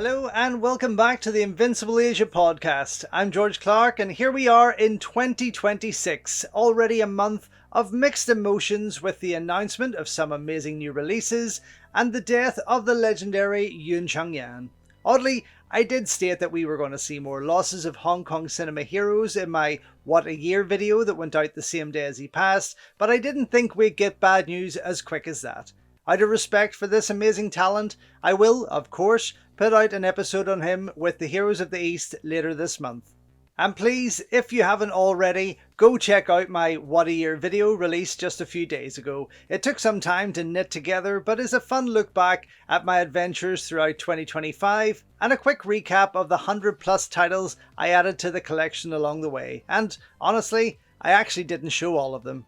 Hello and welcome back to the Invincible Asia Podcast. I'm George Clark and here we are in 2026, already a month of mixed emotions with the announcement of some amazing new releases and the death of the legendary Yoon Chang-yan. Oddly, I did state that we were going to see more losses of Hong Kong cinema heroes in my What a Year video that went out the same day as he passed, but I didn't think we'd get bad news as quick as that. Out of respect for this amazing talent, I will, of course, put out an episode on him with the Heroes of the East later this month. And please, if you haven't already, go check out my What a Year video released just a few days ago. It took some time to knit together, but is a fun look back at my adventures throughout 2025 and a quick recap of the 100 plus titles I added to the collection along the way. And honestly, I actually didn't show all of them.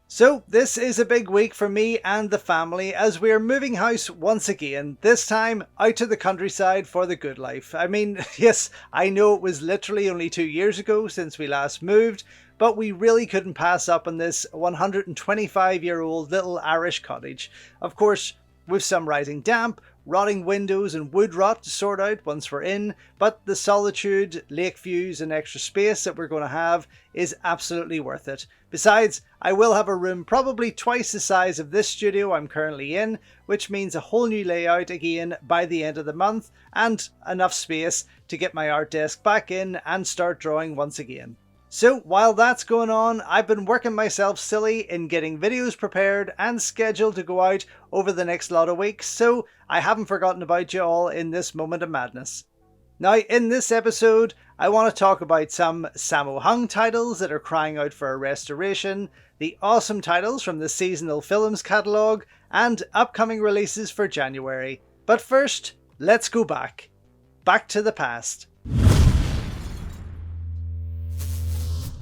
So this is a big week for me and the family as we are moving house once again, this time out to the countryside for the good life. I mean, yes, I know it was literally only 2 years ago since we last moved, but we really couldn't pass up on this 125-year-old little Irish cottage. Of course, with some rising damp, rotting windows and wood rot to sort out once we're in, but the solitude, lake views and extra space that we're going to have is absolutely worth it. Besides, I will have a room probably twice the size of this studio I'm currently in, which means a whole new layout again by the end of the month and enough space to get my art desk back in and start drawing once again. So while that's going on, I've been working myself silly in getting videos prepared and scheduled to go out over the next lot of weeks, so I haven't forgotten about you all in this moment of madness. Now in this episode, I want to talk about some Sammo Hung titles that are crying out for a restoration, the awesome titles from the seasonal films catalogue, and upcoming releases for January. But first, let's go back to the past.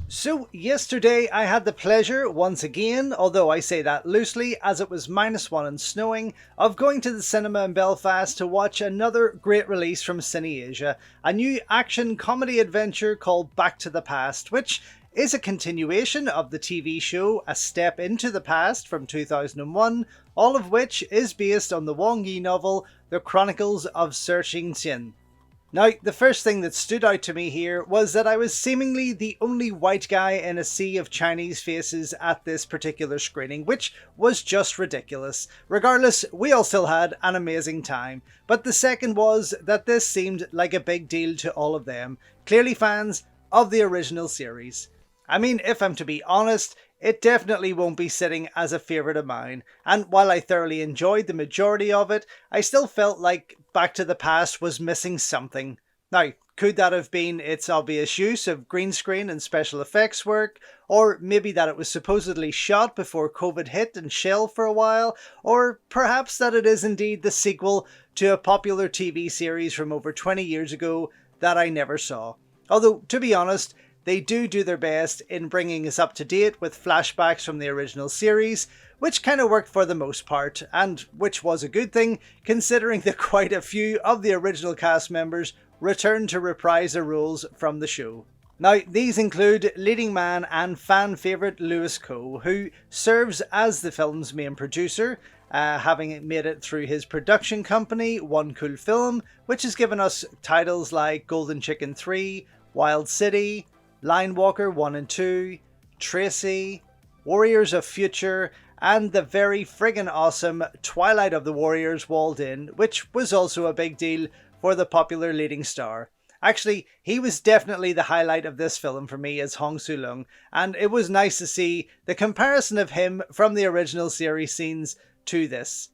So yesterday I had the pleasure once again, although I say that loosely as it was -1 and snowing, of going to the cinema in Belfast to watch another great release from Cine Asia, a new action comedy adventure called Back to the Past, which is a continuation of the TV show A Step into the Past from 2001, all of which is based on the Wang Yi novel The Chronicles of Searching Xin. Now, the first thing that stood out to me here was that I was seemingly the only white guy in a sea of Chinese faces at this particular screening, which was just ridiculous. Regardless, we all still had an amazing time. But the second was that this seemed like a big deal to all of them, clearly fans of the original series. I mean, if I'm to be honest, it definitely won't be sitting as a favourite of mine, and while I thoroughly enjoyed the majority of it, I still felt like Back to the Past was missing something. Now, could that have been its obvious use of green screen and special effects work, or maybe that it was supposedly shot before COVID hit and shelved for a while, or perhaps that it is indeed the sequel to a popular TV series from over 20 years ago that I never saw. Although, to be honest, they do their best in bringing us up to date with flashbacks from the original series, which kind of worked for the most part, and which was a good thing considering that quite a few of the original cast members returned to reprise their roles from the show. Now, these include leading man and fan favourite Louis Coe, who serves as the film's main producer, having made it through his production company, One Cool Film, which has given us titles like Golden Chicken 3, Wild City, Line Walker 1 and 2, Tracy, Warriors of Future, and the very friggin' awesome Twilight of the Warriors Walled In, which was also a big deal for the popular leading star. Actually, he was definitely the highlight of this film for me as Hong Soo-lung, and it was nice to see the comparison of him from the original series scenes to this.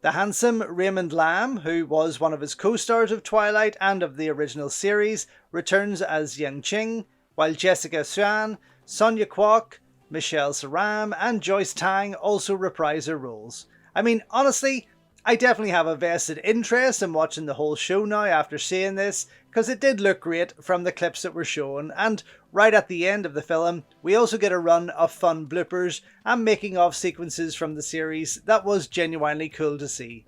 The handsome Raymond Lam, who was one of his co-stars of Twilight and of the original series, returns as Yang Qing, while Jessica Xuan, Sonia Kwok, Michelle Saram and Joyce Tang also reprise their roles. I mean, honestly, I definitely have a vested interest in watching the whole show now after seeing this, because it did look great from the clips that were shown, and right at the end of the film, we also get a run of fun bloopers and making of sequences from the series that was genuinely cool to see.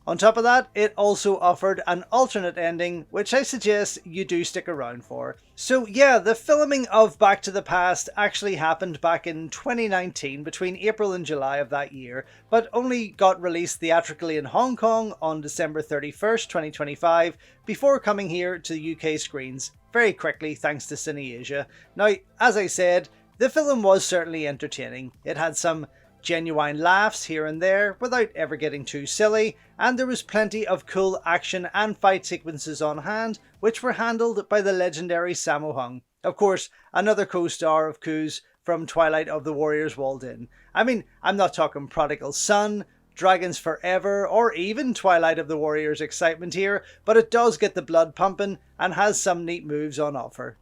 On top of that, it also offered an alternate ending, which I suggest you do stick around for. So yeah, the filming of Back to the Past actually happened back in 2019, between April and July of that year, but only got released theatrically in Hong Kong on December 31st, 2025, before coming here to the UK screens very quickly thanks to Cine Asia. Now, as I said, the film was certainly entertaining. It had some genuine laughs here and there without ever getting too silly, and there was plenty of cool action and fight sequences on hand, which were handled by the legendary Sammo Hung. Of course, another co-star of Koo's from Twilight of the Warriors walled in. I mean, I'm not talking Prodigal Son, Dragons Forever, or even Twilight of the Warriors excitement here, but it does get the blood pumping and has some neat moves on offer.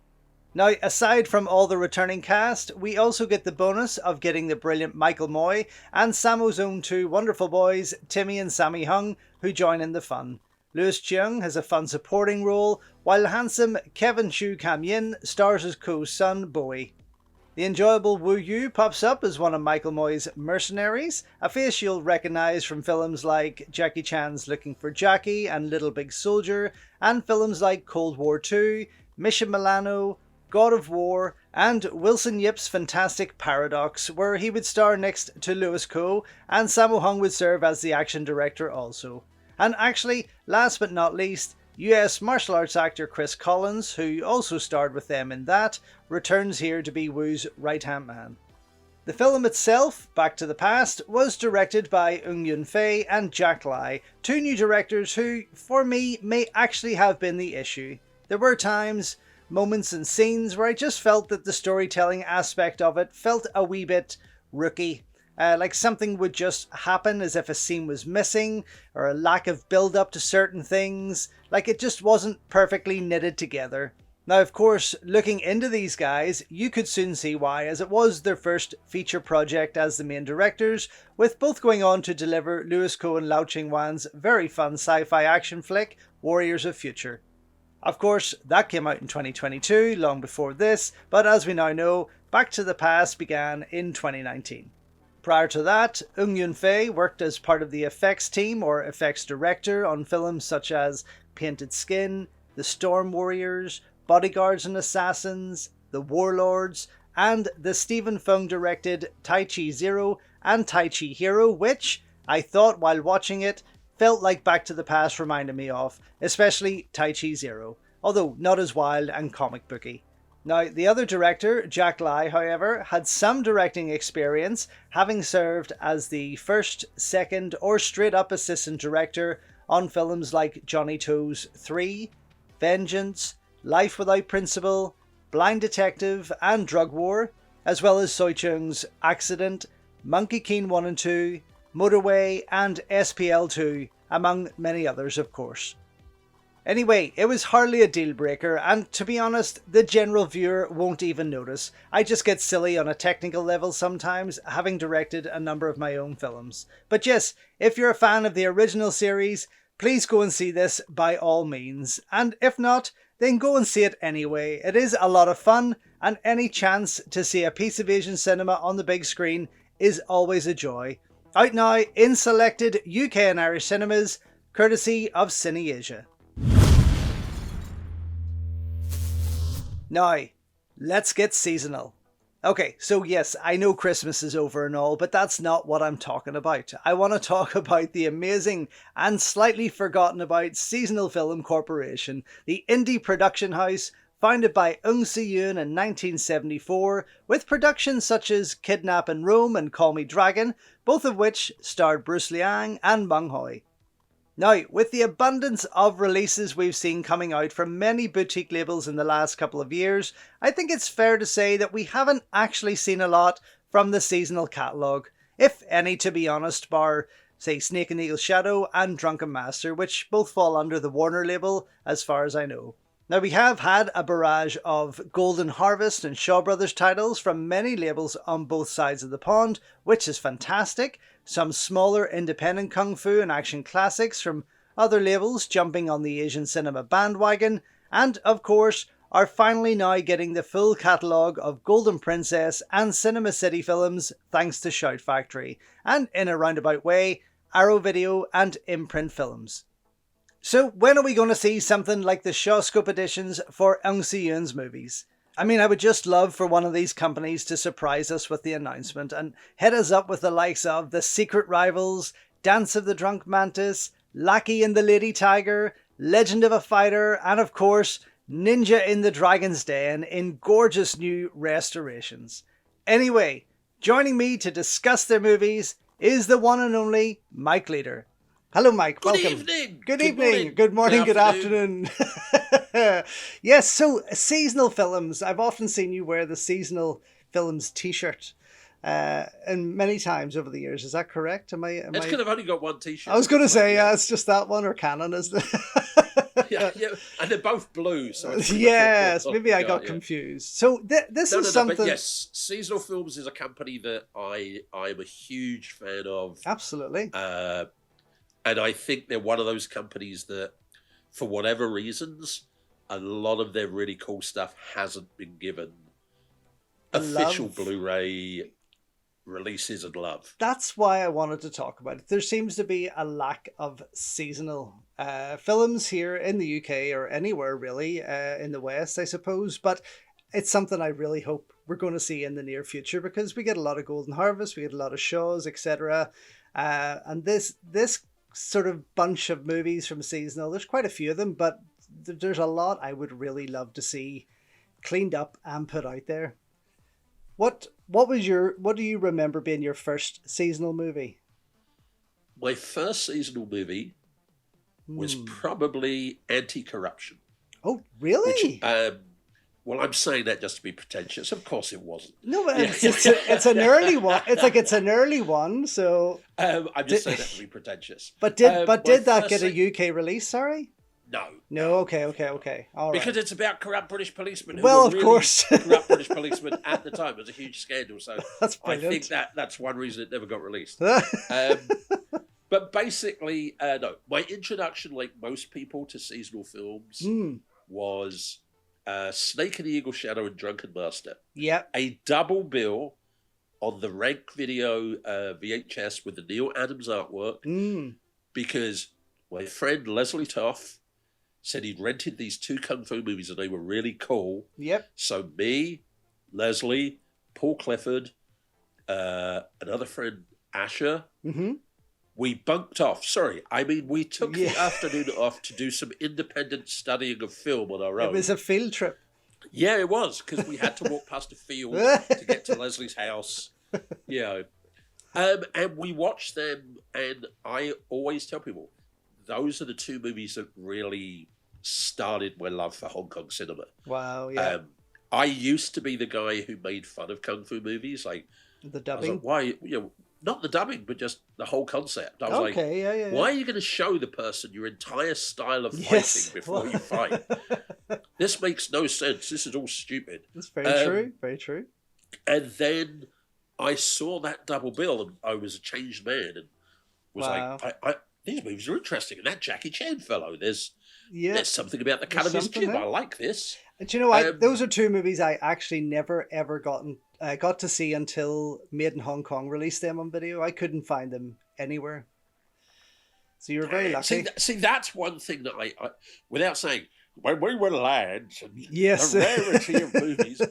Now, aside from all the returning cast, we also get the bonus of getting the brilliant Michael Moy and Sammo's own two wonderful boys, Timmy and Sammy Hung, who join in the fun. Louis Cheung has a fun supporting role, while handsome Kevin Chu Kam Yin stars as Ko's son, Bowie. The enjoyable Wu Yu pops up as one of Michael Moy's mercenaries, a face you'll recognise from films like Jackie Chan's Looking for Jackie and Little Big Soldier, and films like Cold War II, Mission Milano, God of War, and Wilson Yip's fantastic Paradox, where he would star next to Louis Ko, and Sammo Hung would serve as the action director also. And actually, last but not least, US martial arts actor Chris Collins, who also starred with them in that, returns here to be Wu's right-hand man. The film itself, Back to the Past, was directed by Ng Yun-fei and Jack Lai, two new directors who, for me, may actually have been the issue. There were times, moments and scenes where I just felt that the storytelling aspect of it felt a wee bit rookie. Like something would just happen as if a scene was missing, or a lack of build up to certain things, like it just wasn't perfectly knitted together. Now, of course, looking into these guys, you could soon see why, as it was their first feature project as the main directors, with both going on to deliver Louis Ko and Lau Ching-wan's very fun sci-fi action flick, Warriors of Future. Of course, that came out in 2022, long before this, but as we now know, Back to the Past began in 2019. Prior to that, Ng Yun-fei worked as part of the effects team or effects director on films such as Painted Skin, The Storm Warriors, Bodyguards and Assassins, The Warlords, and the Stephen Fung directed Tai Chi Zero and Tai Chi Hero, which, I thought while watching it, felt like Back to the Past reminded me of, especially Tai Chi Zero, although not as wild and comic booky. Now, the other director, Jack Lai, however, had some directing experience, having served as the first, second, or straight-up assistant director on films like Johnny To's 3, Vengeance, Life Without Principle, Blind Detective, and Drug War, as well as Soi Cheung's Accident, Monkey King 1 and 2, Motorway, and SPL 2, among many others, of course. Anyway, it was hardly a deal breaker, and to be honest, the general viewer won't even notice. I just get silly on a technical level sometimes, having directed a number of my own films. But yes, if you're a fan of the original series, please go and see this by all means. And if not, then go and see it anyway. It is a lot of fun, and any chance to see a piece of Asian cinema on the big screen is always a joy. Out now in selected UK and Irish cinemas, courtesy of Cine Asia. Now, let's get seasonal. Okay, so yes, I know Christmas is over and all, but that's not what I'm talking about. I want to talk about the amazing and slightly forgotten about Seasonal Film Corporation, the indie production house founded by Ng Si-yoon in 1974, with productions such as Kidnap in Rome and Call Me Dragon, both of which starred Bruce Liang and Meng Hoi. Now, with the abundance of releases we've seen coming out from many boutique labels in the last couple of years, I think it's fair to say that we haven't actually seen a lot from the seasonal catalogue, if any, to be honest, bar, say, Snake and Eagle Shadow and Drunken Master, which both fall under the Warner label, as far as I know. Now, we have had a barrage of Golden Harvest and Shaw Brothers titles from many labels on both sides of the pond, which is fantastic. Some smaller independent kung fu and action classics from other labels jumping on the Asian cinema bandwagon, and of course are finally now getting the full catalogue of Golden Princess and Cinema City films thanks to Shout Factory, and in a roundabout way, Arrow Video, and Imprint Films. So when are we going to see something like the Shawscope editions for Ung Si-yoon's movies? I mean, I would just love for one of these companies to surprise us with the announcement and hit us up with the likes of The Secret Rivals, Dance of the Drunk Mantis, Lackey and the Lady Tiger, Legend of a Fighter, and of course, Ninja in the Dragon's Den in gorgeous new restorations. Anyway, joining me to discuss their movies is the one and only Mike Leeder. Hello, Mike. Good Welcome. evening. Good evening. Good morning. Good afternoon. Yes, so seasonal films. I've often seen you wear the seasonal films T-shirt, and many times over the years. Is that correct? It's because I've only got one T-shirt. I was going to say, yeah, it's just that one or Canon, isn't it? yeah, and they're both blue. So yes, maybe I got confused. So this is something. But yes, Seasonal Films is a company that I'm a huge fan of. Absolutely. And I think they're one of those companies that, for whatever reasons, a lot of their really cool stuff hasn't been given official Blu-ray releases and love. That's why I wanted to talk about it. There seems to be a lack of seasonal films here in the UK or anywhere really in the West, I suppose. But it's something I really hope we're going to see in the near future because we get a lot of Golden Harvest, we get a lot of shows, etc. And this sort of bunch of movies from seasonal, there's quite a few of them, but there's a lot I would really love to see cleaned up and put out there. What do you remember being your first seasonal movie? My first seasonal movie was probably Anti-Corruption. Oh, really? Which, well, I'm saying that just to be pretentious. Of course it wasn't. No, but it's an early one. It's an early one, so... I'm just saying that to be pretentious. But did that get a UK release, sorry? No. Okay. All right. Because it's about corrupt British policemen who were of really course. corrupt British policemen at the time. It was a huge scandal. So that's I brilliant. think that's one reason it never got released. But basically, no. My introduction, like most people, to seasonal films was Snake and the Eagle Shadow and Drunken Master. Yeah. A double bill on the Rank Video VHS with the Neil Adams artwork because my friend Leslie Toff said he'd rented these two Kung Fu movies and they were really cool. Yep. So me, Leslie, Paul Clifford, another friend, Asher, we bunked off. We took the afternoon off to do some independent studying of film on our own. It was a field trip. Yeah, it was, because we had to walk past a field to get to Leslie's house. And we watched them, and I always tell people, those are the two movies that really started my love for Hong Kong cinema. Wow, yeah. I used to be the guy who made fun of Kung Fu movies. Like the dubbing? Like, why, not the dubbing, but just the whole concept. I was why are you going to show the person your entire style of fighting before you fight? This makes no sense. This is all stupid. That's very true. Very true. And then I saw that double bill and I was a changed man and was like, these movies are interesting. And that Jackie Chan fellow, there's something about the cut of his jib. I like this. And you know, those are two movies I actually never ever got to see until Made in Hong Kong released them on video. I couldn't find them anywhere. So you were very lucky. See, that's one thing that I without saying, when we were lads, and the rarity of movies.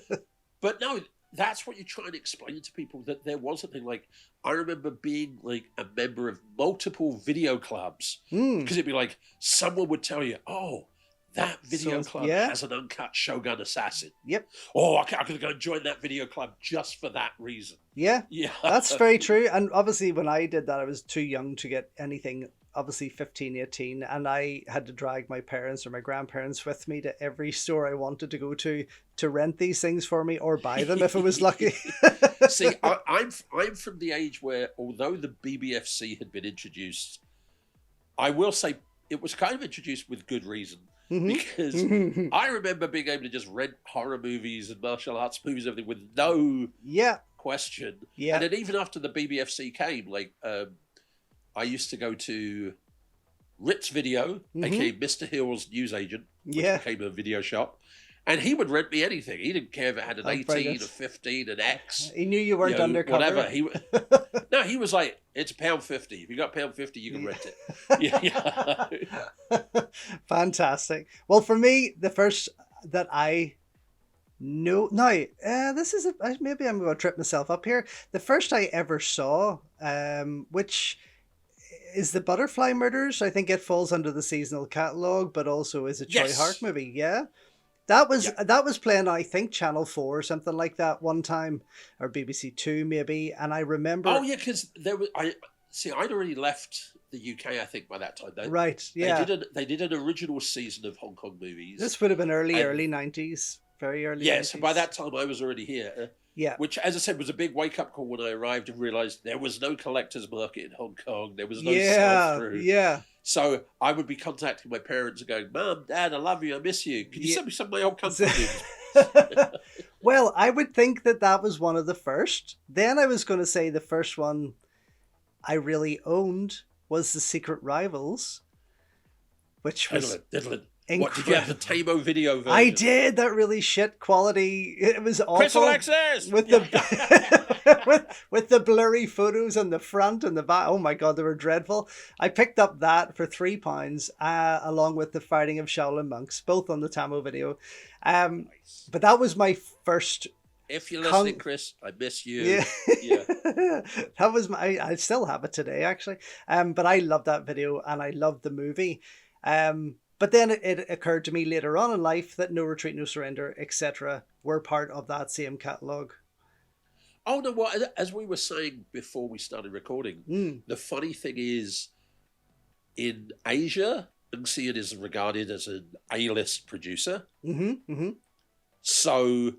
But no, that's what you're trying to explain to people, that there was a thing. Like, I remember being like a member of multiple video clubs, because it'd be like, someone would tell you, oh, that video club has an uncut Shogun Assassin. Yep. Oh, I could go and join that video club just for that reason. Yeah. That's very true. And obviously when I did that, I was too young to get anything, obviously 15, 18. And I had to drag my parents or my grandparents with me to every store I wanted to go to rent these things for me or buy them if I was lucky. See, I'm from the age where, although the BBFC had been introduced, I will say it was kind of introduced with good reason. Because I remember being able to just rent horror movies and martial arts movies and everything with no question. Yeah. And then even after the BBFC came, like I used to go to Ritz Video, aka Mr. Hill's newsagent, which became a video shop. And he would rent me anything. He didn't care if it had an 18, brilliant. a 15, an X. He knew you weren't undercover. Whatever. He was like, it's £1.50. If you got £1.50, you can rent it. Yeah. Fantastic. Well, for me, the first that I knew, maybe I'm going to trip myself up here. The first I ever saw, which is the Butterfly Murders. I think it falls under the seasonal catalogue, but also is a Troy Hart movie. Yeah. That was playing, I think, Channel 4 or something like that one time, or BBC 2 maybe. And I remember... Oh, yeah, because I'd already left the UK, I think, by that time. Right, yeah. They did an original season of Hong Kong movies. This would have been early 90s. Very early 90s. Yeah, so by that time I was already here. Yeah. Which, as I said, was a big wake-up call when I arrived and realised there was no collector's market in Hong Kong. There was no sell-through. Yeah. So I would be contacting my parents and going, Mum, Dad, I love you, I miss you. Can you send me some of my old country movies? Well, I would think that was one of the first. Then I was going to say the first one I really owned was The Secret Rivals, which was... What, did you have the Tamo video version? I did. That really shit quality. It was awful. Crystal Access! With the with the blurry photos on the front and the back. Oh my God, they were dreadful. I picked up that for £3, along with The Fighting of Shaolin Monks, both on the Tamo video. Nice. But that was my first... If you're listening, Chris, I miss you. Yeah. That was I still have it today, actually. But I loved that video and I loved the movie. But then it occurred to me later on in life that No Retreat, No Surrender, etc. were part of that same catalogue. Oh, no, what? As we were saying before we started recording, the funny thing is, in Asia, Xian is regarded as an A-list producer. So,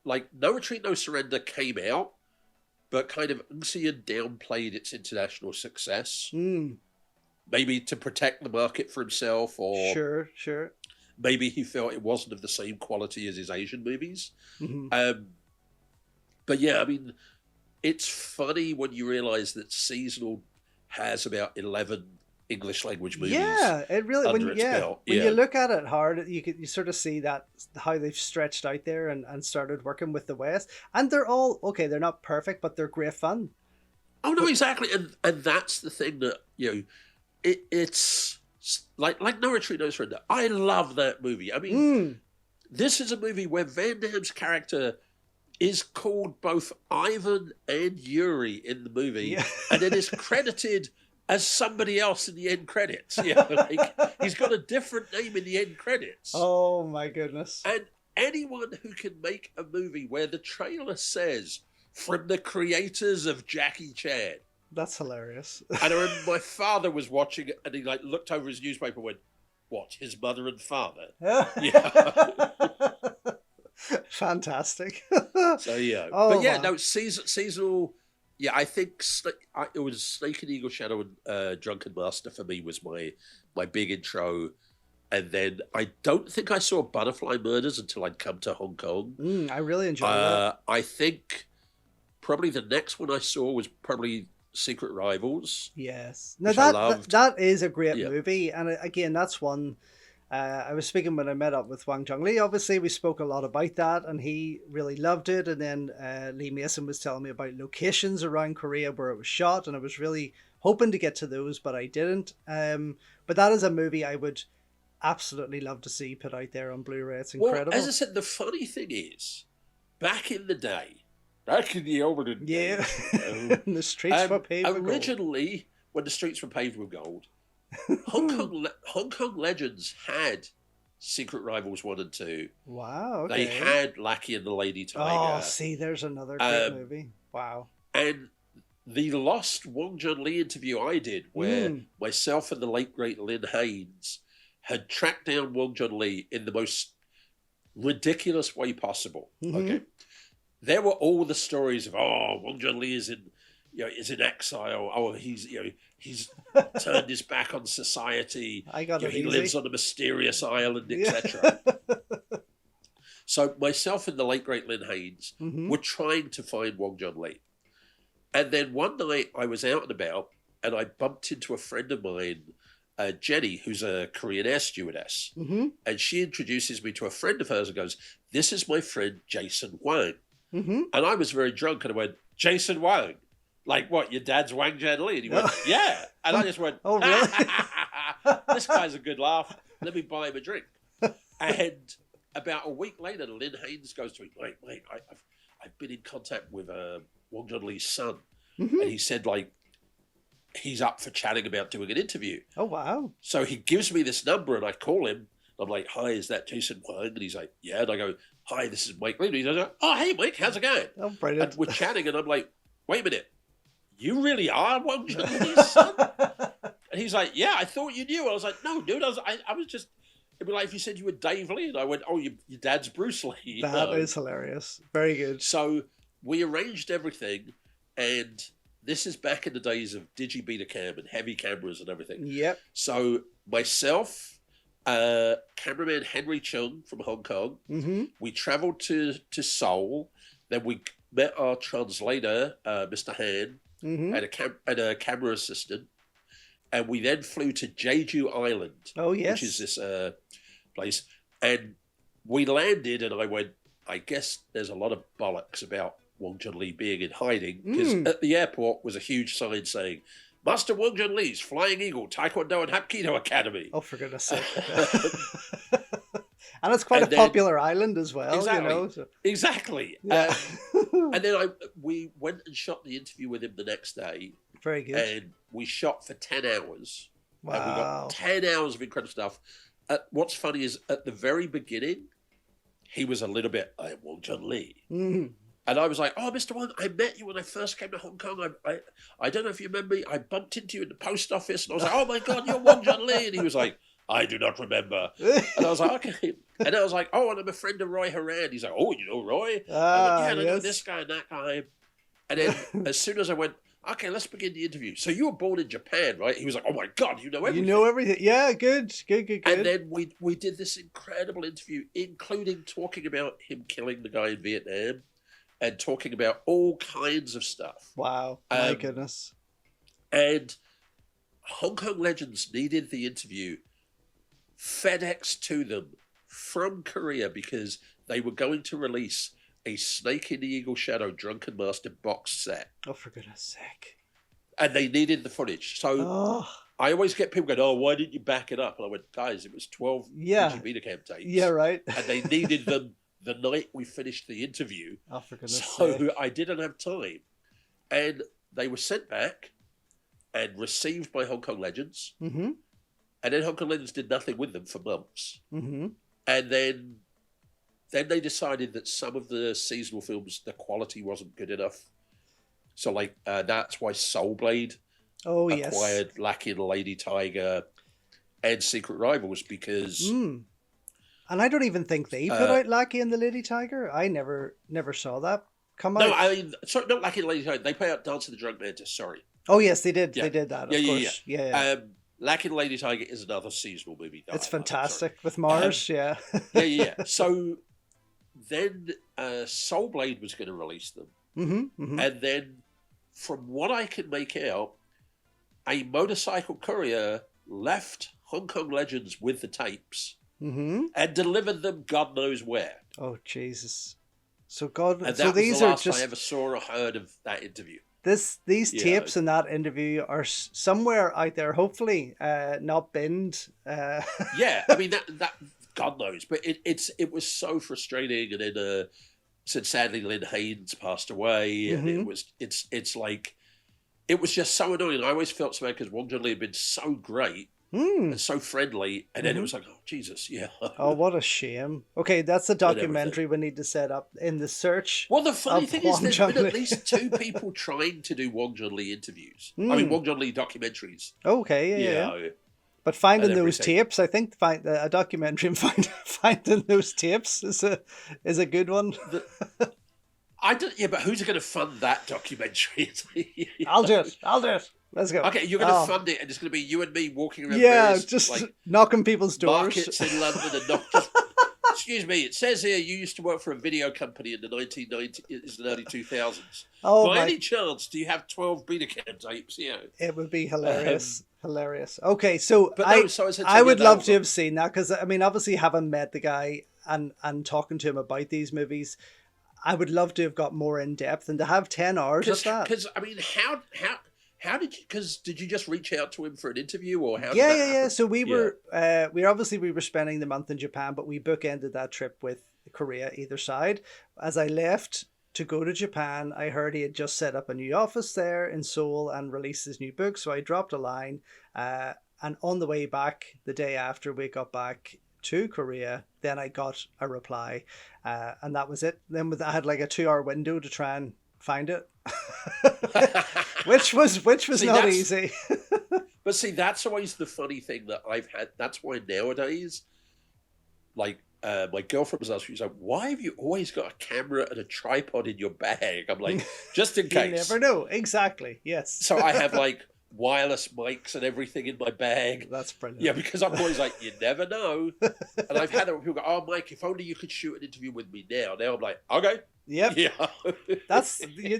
like, No Retreat, No Surrender came out, but kind of Xian downplayed its international success. Maybe to protect the market for himself, or sure. Maybe he felt it wasn't of the same quality as his Asian movies. But yeah, I mean, it's funny when you realise that seasonal has about 11 English language movies. Yeah, it really under its belt. When you look at it hard, you sort of see that how they've stretched out there and started working with the West, and they're all okay. They're not perfect, but they're great fun. Oh no, exactly, and that's the thing that it's like No Retreat, No Surrender. I love that movie. I mean, this is a movie where Van Damme's character is called both Ivan and Yuri in the movie, and it is credited as somebody else in the end credits. He's got a different name in the end credits. Oh my goodness. And anyone who can make a movie where the trailer says, from the creators of Jackie Chan. That's hilarious. And I remember my father was watching it and he looked over his newspaper and went, what, his mother and father? Yeah. Fantastic. So yeah. Oh, but yeah, wow. no, seasonal, yeah, I think it was Snake and Eagle Shadow and Drunken Master for me was my big intro. And then I don't think I saw Butterfly Murders until I'd come to Hong Kong. I really enjoyed that. I think probably the next one I saw was probably Secret Rivals. Yes. Now that is a great movie. And again, that's one... I was speaking when I met up with Wang Zhongli. Obviously, we spoke a lot about that, and he really loved it. And then Lee Mason was telling me about locations around Korea where it was shot, and I was really hoping to get to those, but I didn't. But that is a movie I would absolutely love to see put out there on Blu-ray. It's incredible. Well, as I said, the funny thing is, back in the day, back in the olden days, the streets were paved with gold. Originally, when the streets were paved with gold, Hong Kong Legends had Secret Rivals 1 and 2. Wow, okay. They had Lackey and the Lady Tiger. Oh, see, there's another great movie. Wow. And the lost Wong Jun Lee interview I did, where myself and the late, great Lynn Haynes had tracked down Wong Jun Lee in the most ridiculous way possible. Okay. There were all the stories of, Wong Jun Lee is in exile. Oh, he's turned his back on society. He lives on a mysterious island, etc. So myself and the late great Lynn Haynes were trying to find Wong Jun Lee. And then one night I was out and about and I bumped into a friend of mine Jenny, who's a Korean air stewardess. Mm-hmm. And she introduces me to a friend of hers and goes, "This is my friend Jason Wang." Mm-hmm. And I was very drunk and I went, "Jason Wang? Like what, your dad's Wang Jianli?" And he went, "Yeah." And I just went, "Oh, really?" This guy's a good laugh. Let me buy him a drink. And about a week later, Lynn Haynes goes to me, "Mate, I've been in contact with Wang Jianli's son." Mm-hmm. And he said, like, he's up for chatting about doing an interview. Oh, wow. So he gives me this number and I call him. I'm like, "Hi, is that Jason Wang?" And he's like, "Yeah." And I go, "Hi, this is Mike Leeder." He's like, "Oh, hey, Mike, how's it going?" Oh, brilliant. And we're chatting and I'm like, "Wait a minute. You really are Wang Jianli's son?" And he's like, "Yeah, I thought you knew." I was like, "No, dude, I was just, it'd be like if you said you were Dave Lee." And I went, "Oh, your dad's Bruce Lee." That is hilarious. Very good. So we arranged everything, and this is back in the days of Digi-Betacam and heavy cameras and everything. Yep. So myself, cameraman Henry Chung from Hong Kong, Mm-hmm. we traveled to Seoul. Then we met our translator, Mr. Han, Mm-hmm. and a camera assistant. And we then flew to Jeju Island, Oh, yes. which is this place. And we landed, and I went, "I guess there's a lot of bollocks about Wang Jianli being in hiding," because at the airport was a huge sign saying, "Master Wang Jianli's Flying Eagle Taekwondo and Hapkido Academy." Oh, for goodness sake. And it's quite a popular island as well, Exactly. you know. So. Exactly. Yeah. And then we went and shot the interview with him the next day, Very good. and we shot for 10 hours. Wow. And we got 10 hours of incredible stuff. What's funny is at the very beginning, he was a little bit like Wang Jianli. Mm-hmm. And I was like, "Oh, Mr. Wang, I met you when I first came to Hong Kong. I don't know if you remember me. I bumped into you in the post office." And I was like, "Oh, my God, you're Wang Jianli." And he was like, "I do not remember." And I was like, "Okay." And I was like, "Oh, and I'm a friend of Roy Horan." He's like, "Oh, you know Roy?" I went, "Yeah, and I know this guy and that guy." And then as soon as I went, "Okay, let's begin the interview. So you were born in Japan, right?" He was like, "Oh, my God, you know everything." You know everything. Yeah, good. And then we did this incredible interview, including talking about him killing the guy in Vietnam and talking about all kinds of stuff. Wow. My goodness. And Hong Kong Legends needed the interview FedEx to them from Korea because they were going to release a Snake in the Eagle Shadow Drunken Master box set. Oh, for goodness sake. And they needed the footage. So I always get people going, "Oh, why didn't you back it up?" And I went, "Guys, it was 12 Digi-Betacam tapes." Yeah, right. And they needed them the night we finished the interview. Oh, for goodness So sake. I didn't have time. And they were sent back and received by Hong Kong Legends. Mm-hmm. And then Hong Kong Legends did nothing with them for months. Mm-hmm. And then they decided that some of the seasonal films, the quality wasn't good enough. So, like, that's why Soul Blade acquired Lucky and Lady Tiger and Secret Rivals, because... And I don't even think they put out Lucky and the Lady Tiger. I never saw that come out. No, I mean, sorry, not Lucky and Lady Tiger. They put out Dance of the Drunk Mantis, sorry. Oh, yes, they did. Yeah. They did that, of course. Yeah. Lucky and Lady Tiger is another seasonal movie. It's fantastic with Mars, yeah. Yeah. So then Soul Blade was going to release them. Mm-hmm, mm-hmm. And then, from what I can make out, a motorcycle courier left Hong Kong Legends with the tapes and delivered them God knows where. Oh, Jesus. So and that was the last I ever saw or heard of that interview. These tapes in that interview are somewhere out there, hopefully not binned. Yeah, I mean that God knows, but it was so frustrating. And then said sadly Lynn Haynes passed away, and it's like it was just so annoying. I always felt so bad because Wang Jianli had been so great and so friendly, and then it was like, oh Jesus, yeah. Oh, what a shame. Okay, that's the documentary we need to set up in the search. Well, the funny thing is, there's been at least 2 people trying to do Wang Jianli interviews. I mean, Wang Jianli documentaries. Okay, yeah. But finding those tapes, I think a documentary and finding those tapes is a good one. But who's going to fund that documentary? I'll do it. Let's go. Okay, you're going to fund it, and it's going to be you and me walking around. Just knocking people's doors. Markets in London and not. Excuse me. It says here you used to work for a video company in the 1990s and early 2000s. Oh, By any chance, do you have 12 Betacam tapes? Yeah. It would be hilarious. Hilarious. Okay, so But no, so as I said, I would yeah, love to have seen that, because I mean, obviously, having met the guy and talking to him about these movies, I would love to have got more in depth, and to have 10 hours of that. Because I mean, how did you? Because did you just reach out to him for an interview, or how did Yeah, that yeah, happen? yeah. So we were spending the month in Japan, but we bookended that trip with Korea either side. As I left to go to Japan, I heard he had just set up a new office there in Seoul and released his new book. So I dropped a line, and on the way back, the day after we got back to Korea, then I got a reply, and that was it. Then I had like a 2 hour window to try and find it, which was See, not easy. But see, that's always the funny thing that I've had. That's why nowadays, like my girlfriend was asking, she's like, "Why have you always got a camera and a tripod in your bag?" I'm like, just in case. You never know. Exactly. Yes. So I have like wireless mics and everything in my bag. That's brilliant. Yeah, because I'm always like, you never know. And I've had it when people go, "Oh, Mike, if only you could shoot an interview with me now." Now I'm like, okay. Yep. Yeah.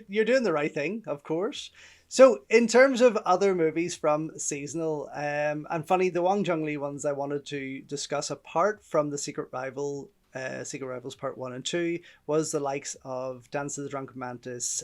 You're doing the right thing, of course. So, in terms of other movies from seasonal, and funny, the Wong Jung Lee ones I wanted to discuss apart from the Secret Rivals Part 1 and 2, was the likes of Dance of the Drunken Mantis,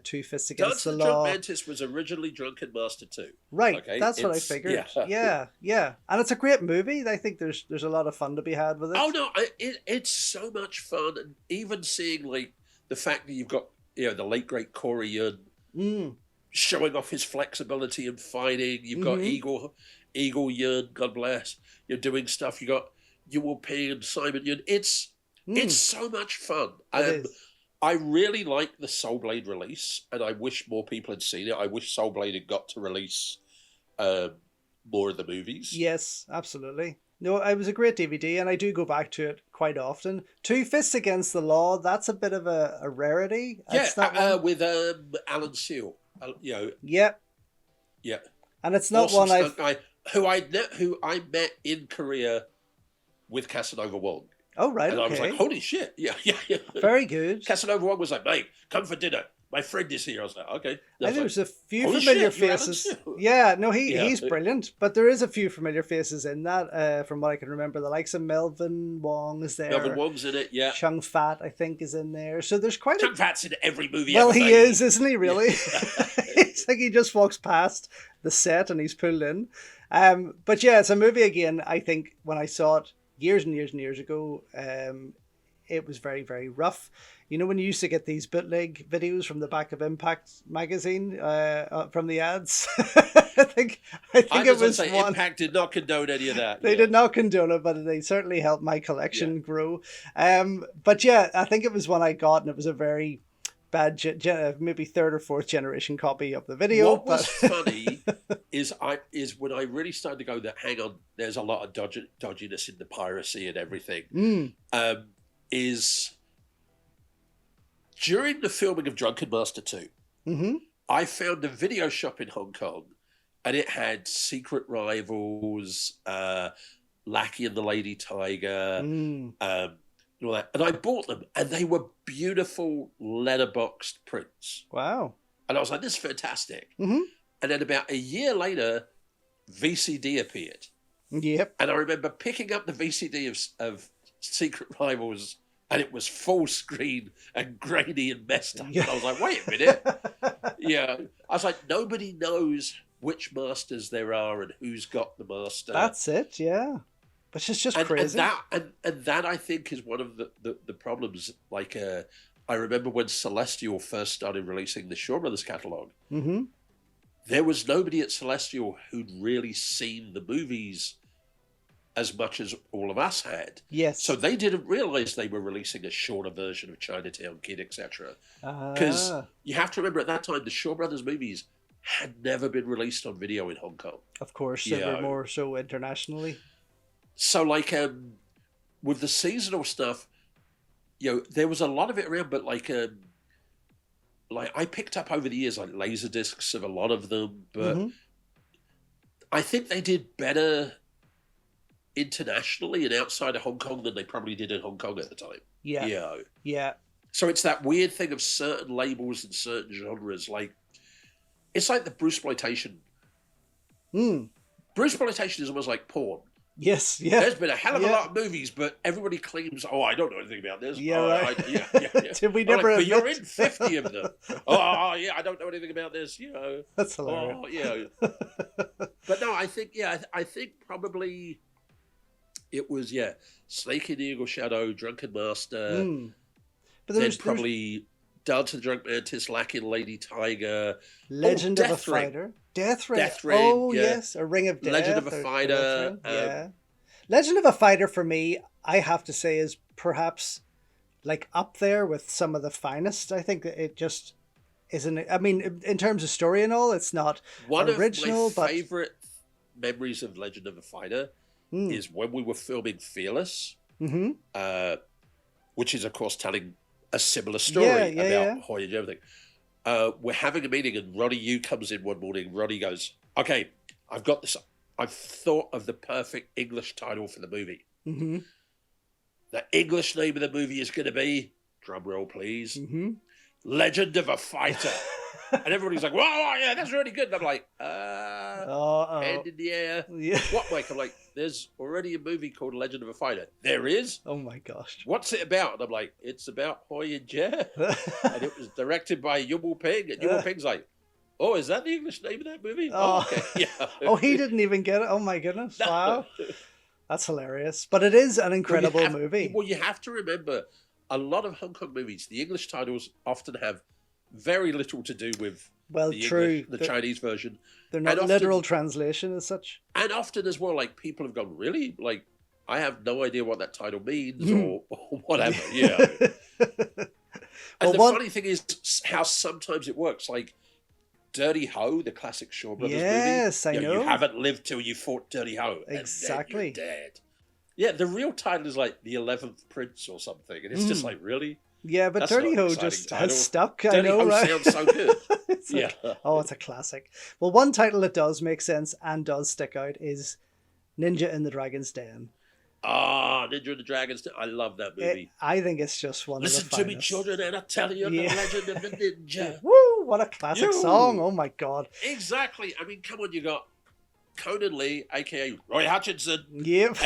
Two Fists Against Dance the of the Law. Drunk Mantis was originally Drunken Master 2. Right, Okay, that's what I figured. Yeah. Yeah. And it's a great movie. I think there's a lot of fun to be had with it. Oh no, it's so much fun, and even seeing like the fact that you've got the late great Corey Yun showing off his flexibility and fighting. You've got Eagle Yun, God bless. You're doing stuff. You got Yuo Ping and Simon Yun. It's so much fun. I really like the Soul Blade release, and I wish more people had seen it. I wish Soul Blade had got to release more of the movies. Yes, absolutely. No, it was a great DVD, and I do go back to it quite often. Two Fists Against the Law, that's a bit of a rarity. With Alan Seal. Yep. Yeah. And it's not awesome one guy who I met in Korea with Casanova Wong. Oh, right, and okay. I was like, holy shit. Yeah. Very good. Casanova Wong was like, "Mate, come for dinner. My friend is here." I was like, okay. And there's a few familiar faces. Yeah, no, he's brilliant. But there is a few familiar faces in that, from what I can remember. The likes of Melvin Wong is there. Melvin Wong's in it, yeah. Chung Fat, I think, is in there. So there's quite Chung Fat's in every movie Well, ever he made. is, isn't he, really? It's like he just walks past the set and he's pulled in. But yeah, it's a movie, again, I think, when I saw it years and years and years ago, it was very, very rough. You know, when you used to get these bootleg videos from the back of Impact magazine, from the ads? I think it was one. Impact did not condone any of that. They did not condone it, but they certainly helped my collection grow. But yeah, I think it was one I got, and it was a very bad, maybe third or fourth generation copy of the video. What was funny is when I really started to go that, hang on, there's a lot of dodginess in the piracy and everything. Is during the filming of Drunken Master 2, I found a video shop in Hong Kong, and it had Secret Rivals, Lackey and the Lady Tiger, and all that. And I bought them, and they were beautiful letterboxed prints. Wow. And I was like, this is fantastic. And then about a year later, VCD appeared. Yep. And I remember picking up the VCD of Secret Rivals, and it was full screen and grainy and messed up. And I was like, wait a minute. Yeah. I was like, nobody knows which masters there are and who's got the master. That's it, yeah. But it's just crazy. And that I think is one of the problems. Like, I remember when Celestial first started releasing the Shaw Brothers catalogue, there was nobody at Celestial who'd really seen the movies as much as all of us had. Yes. So they didn't realise they were releasing a shorter version of Chinatown Kid, etc. Because you have to remember, at that time, the Shaw Brothers movies had never been released on video in Hong Kong. Of course, they were more so internationally. So, like, with the seasonal stuff, there was a lot of it around, but like I picked up over the years like laser discs of a lot of them, but I think they did better internationally and outside of Hong Kong than they probably did in Hong Kong at the time. Yeah. So it's that weird thing of certain labels and certain genres. Like, it's like the Bruceploitation Bruceploitation is almost like porn. Yes, yeah. There's been a hell of a lot of movies, but everybody claims, "Oh, I don't know anything about this." Yeah, right. Yeah. Did we never? But you're in 50 of them. Yeah, I don't know anything about this. That's hilarious. But no, I think I think probably it was Snake in the Eagle Shadow, Drunken Master, But then probably Dance of the Drunk Mantis, Lacking Lady Tiger, Legend of a Fighter. Death Ring. Oh, yes. A Ring of Death. Legend of a Fighter. Legend of a Fighter, for me, I have to say, is perhaps like up there with some of the finest. I think it just isn't. I mean, in terms of story and all, it's not original. One of my favorite memories of Legend of a Fighter is when we were filming Fearless, which is, of course, telling a similar story about Hoya and everything. We're having a meeting and Ronnie Yu comes in one morning. Ronnie goes, "Okay, I've got this. I've thought of the perfect English title for the movie. The English name of the movie is going to be, drum roll please, Legend of a Fighter." And everybody's like, "Whoa, yeah, that's really good." And I'm like, hand in the air. Yeah. What, Mike? I'm like, "There's already a movie called Legend of a Fighter." "There is?" Oh my gosh. "What's it about?" And I'm like, "It's about Hoy and Jer." And it was directed by Yumul Ping. And Yumul Ping's like, "Oh, is that the English name of that movie?" "Oh, okay." Yeah. Oh, he didn't even get it. Oh my goodness. No. Wow. That's hilarious. But it is an incredible movie. Well, you have to remember, a lot of Hong Kong movies, the English titles often have very little to do with the Chinese version. They're not literal translation as such. And often as well, like, people have gone, "Really? Like, I have no idea what that title means," or whatever. Yeah. And the funny thing is how sometimes it works. Like, Dirty Ho, the classic Shaw Brothers movie. Yes, I know. You haven't lived till you fought Dirty Ho. Exactly. And then you're dead. Yeah, the real title is like The 11th Prince or something. And it's just like, really? Yeah, but Dirty Ho just has stuck. Dirty I know, Ho right? sounds so good. It's a classic. Well, one title that does make sense and does stick out is Ninja in the Dragon's Den. Ninja in the Dragon's Den. I love that movie. I think it's just one of the finest. Listen to me, children, and I'll tell you the legend of the ninja. Woo! What a classic song. Oh, my God. Exactly. I mean, come on, you got Conan Lee, a.k.a. Roy Hutchinson. Yep.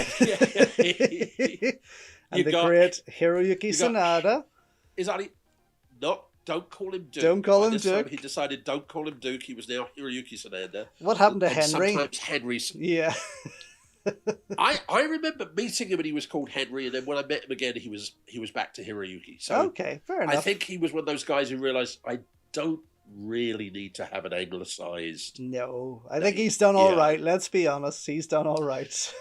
And the great Hiroyuki Sanada. Don't call him Duke. Don't call him Duke. He decided don't call him Duke. He was now Hiroyuki Sanada. What happened to Henry? Sometimes Henry's. Yeah. I remember meeting him and he was called Henry, and then when I met him again, he was back to Hiroyuki. So okay, fair enough. I think he was one of those guys who realised I don't really need to have an anglicised. No, I think he's done all right. Let's be honest, he's done all right.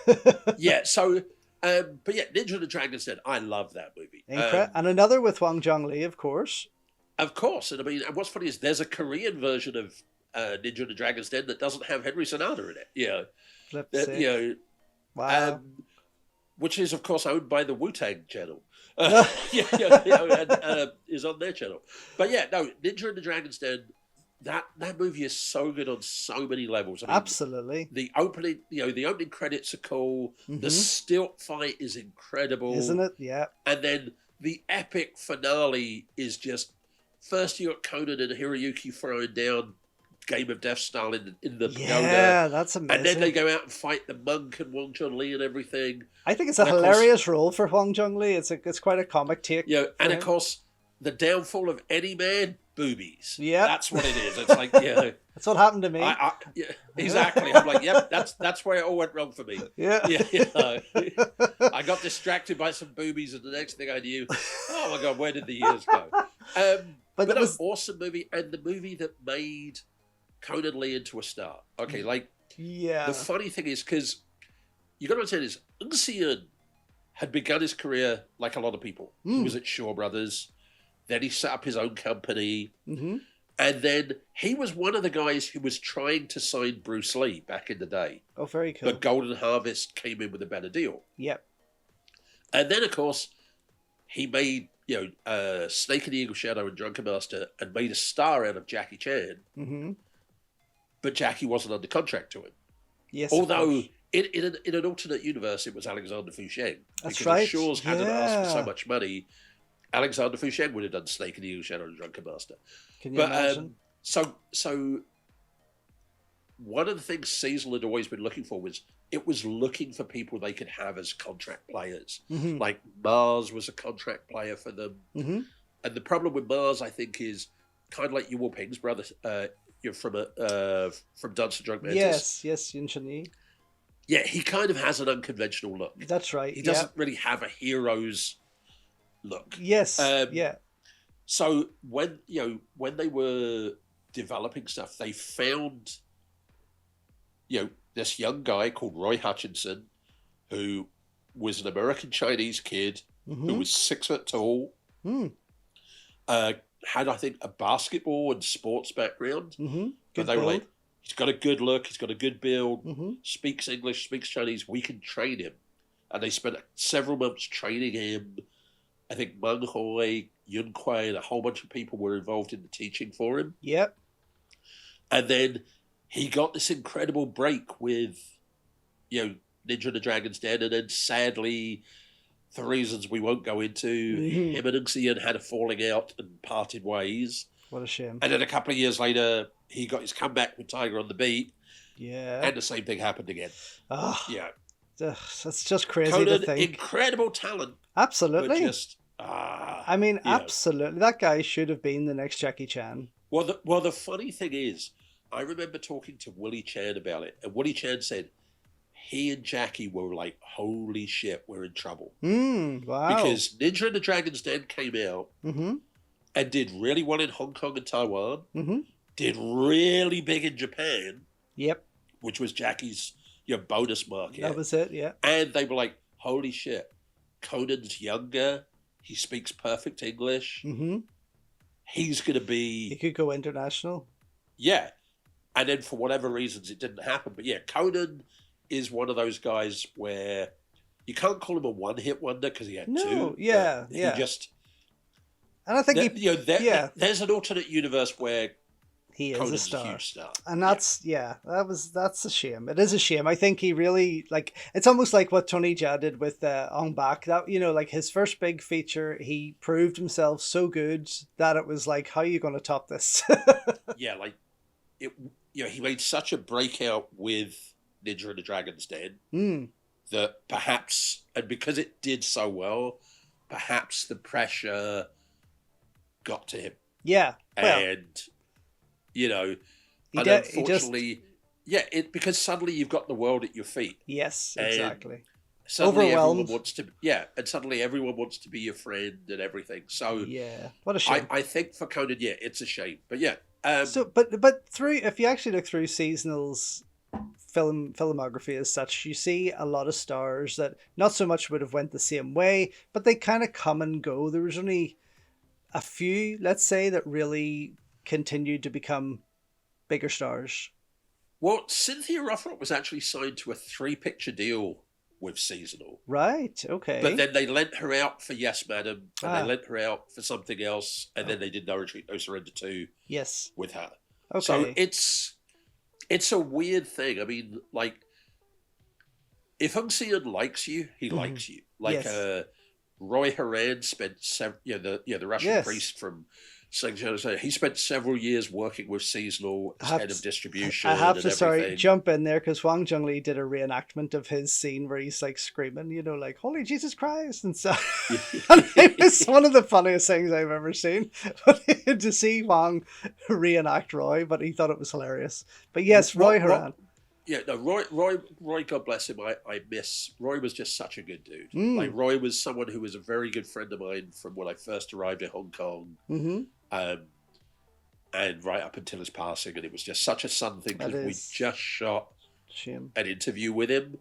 Yeah. So. But yeah, Ninja in the Dragon's Den. I love that movie. And another with Wang Zhongli, of course. Of course. And I mean, and what's funny is there's a Korean version of Ninja in the Dragon's Den that doesn't have Henry Sanada in it. Wow. Which is, of course, owned by the Wu-Tang channel. And is on their channel. But yeah, no, Ninja in the Dragon's Den. That movie is so good on so many levels. I mean, absolutely. The opening credits are cool. The stilt fight is incredible, isn't it? Yeah. And then the epic finale is just first you got Conan and Hiroyuki throwing down Game of Death style in the pagoda. Yeah, that's amazing. And then they go out and fight the monk and Wang Zhongli and everything. I think it's a hilarious role for Wang Zhongli. It's quite a comic take. Yeah, and of course the downfall of any man. Boobies. Yeah, that's what it is. It's like, that's what happened to me. Exactly. I'm like, yep, that's where it all went wrong for me. Yeah. I got distracted by some boobies, and the next thing I knew, oh my God, where did the years go? But it was an awesome movie, and the movie that made Conan Lee into a star. Okay, the funny thing is because you got to understand is Ng Si-yun had begun his career like a lot of people. He was at Shaw Brothers. Then he set up his own company. And then he was one of the guys who was trying to sign Bruce Lee back in the day. Oh, very cool. But Golden Harvest came in with a better deal. Yep. And then, of course, he made, Snake in the Eagle Shadow and Drunken Master and made a star out of Jackie Chan. But Jackie wasn't under contract to him. Yes. Although, in an alternate universe, it was Alexander Fusheng. That's right. Because Shaw's hadn't asked for so much money. Alexander Fusheng would have done Snake in the Eagle Shadow and Drunken Master. Can you imagine? So one of the things Seasonal had always been looking for was looking for people they could have as contract players. Mm-hmm. Like Mars was a contract player for them. Mm-hmm. And the problem with Mars, I think, is kind of like Yu Ping's brother, you're from Dance and Drunk Mantis. Yes, Yun Chun-yi. Yeah, he kind of has an unconventional look. That's right. He doesn't really have a hero's look. Yes. Yeah. So when they were developing stuff, they found this young guy called Roy Hutchinson, who was an American Chinese kid who was 6 foot tall, had, I think, a basketball and sports background. But they were like, he's got a good look, he's got a good build, speaks English, speaks Chinese, we can train him. And they spent several months training him. I think Meng Hoi, Yun Kuei, and a whole bunch of people were involved in the teaching for him. Yep. And then he got this incredible break with, Ninja and the Dragon's Den, and then sadly, for reasons we won't go into, him and Xian had a falling out and parted ways. What a shame. And then a couple of years later, he got his comeback with Tiger on the Beat. Yeah. And the same thing happened again. Oh, yeah. That's just crazy Conan, to think. Incredible talent. Absolutely. But just, absolutely. That guy should have been the next Jackie Chan. Well, the funny thing is, I remember talking to Willie Chan about it, and Willie Chan said he and Jackie were like, holy shit, we're in trouble. Wow. Because Ninja and the Dragon's Den came out and did really well in Hong Kong and Taiwan, did really big in Japan, which was Jackie's bonus market. That was it, yeah. And they were like, holy shit, Conan's younger, he speaks perfect English, he's going to be... He could go international. Yeah. And then for whatever reasons, it didn't happen. But yeah, Conan is one of those guys where you can't call him a one-hit wonder because he had two. Yeah. He just... And I think there's an alternate universe where he is Conan's a star. huge star. And that's that's a shame. It is a shame. I think he really, like, it's almost like what Tony Jaa did with Ong Bak. That, like his first big feature, he proved himself so good that it was like, how are you going to top this? Yeah, like it. He made such a breakout with Ninja and the Dragon's Den that perhaps, and because it did so well, perhaps the pressure got to him. Yeah, and unfortunately, because suddenly you've got the world at your feet. Yes, exactly. Suddenly overwhelmed. Everyone wants to, and suddenly everyone wants to be your friend and everything. So what a shame. I think for Conan, it's a shame, but yeah. But through, if you actually look through Seasonal's filmography as such, you see a lot of stars that not so much would have went the same way, but they kind of come and go. There was only a few, let's say, that really continued to become bigger stars. Well, Cynthia Rothrock was actually signed to a 3-picture deal with Seasonal. Right, okay. But then they lent her out for Yes, Madam, and they lent her out for something else, and then they did No Retreat, No Surrender 2 with her. Okay. So it's a weird thing. I mean, like, if Hung Seon likes you, he likes you. Like, Roy Haran spent the Russian priest from Sengjiang. He spent several years working with Seasonal as head of distribution. I have to jump in there because Wang Zhongli did a reenactment of his scene where he's like screaming, like "Holy Jesus Christ" and stuff. And it was one of the funniest things I've ever seen. To see Wang reenact Roy, but he thought it was hilarious. But yes, Roy Haran. Roy, God bless him. I miss Roy. Was just such a good dude. Like, Roy was someone who was a very good friend of mine from when I first arrived in Hong Kong, and right up until his passing. And it was just such a sudden thing because we just shot an interview with him.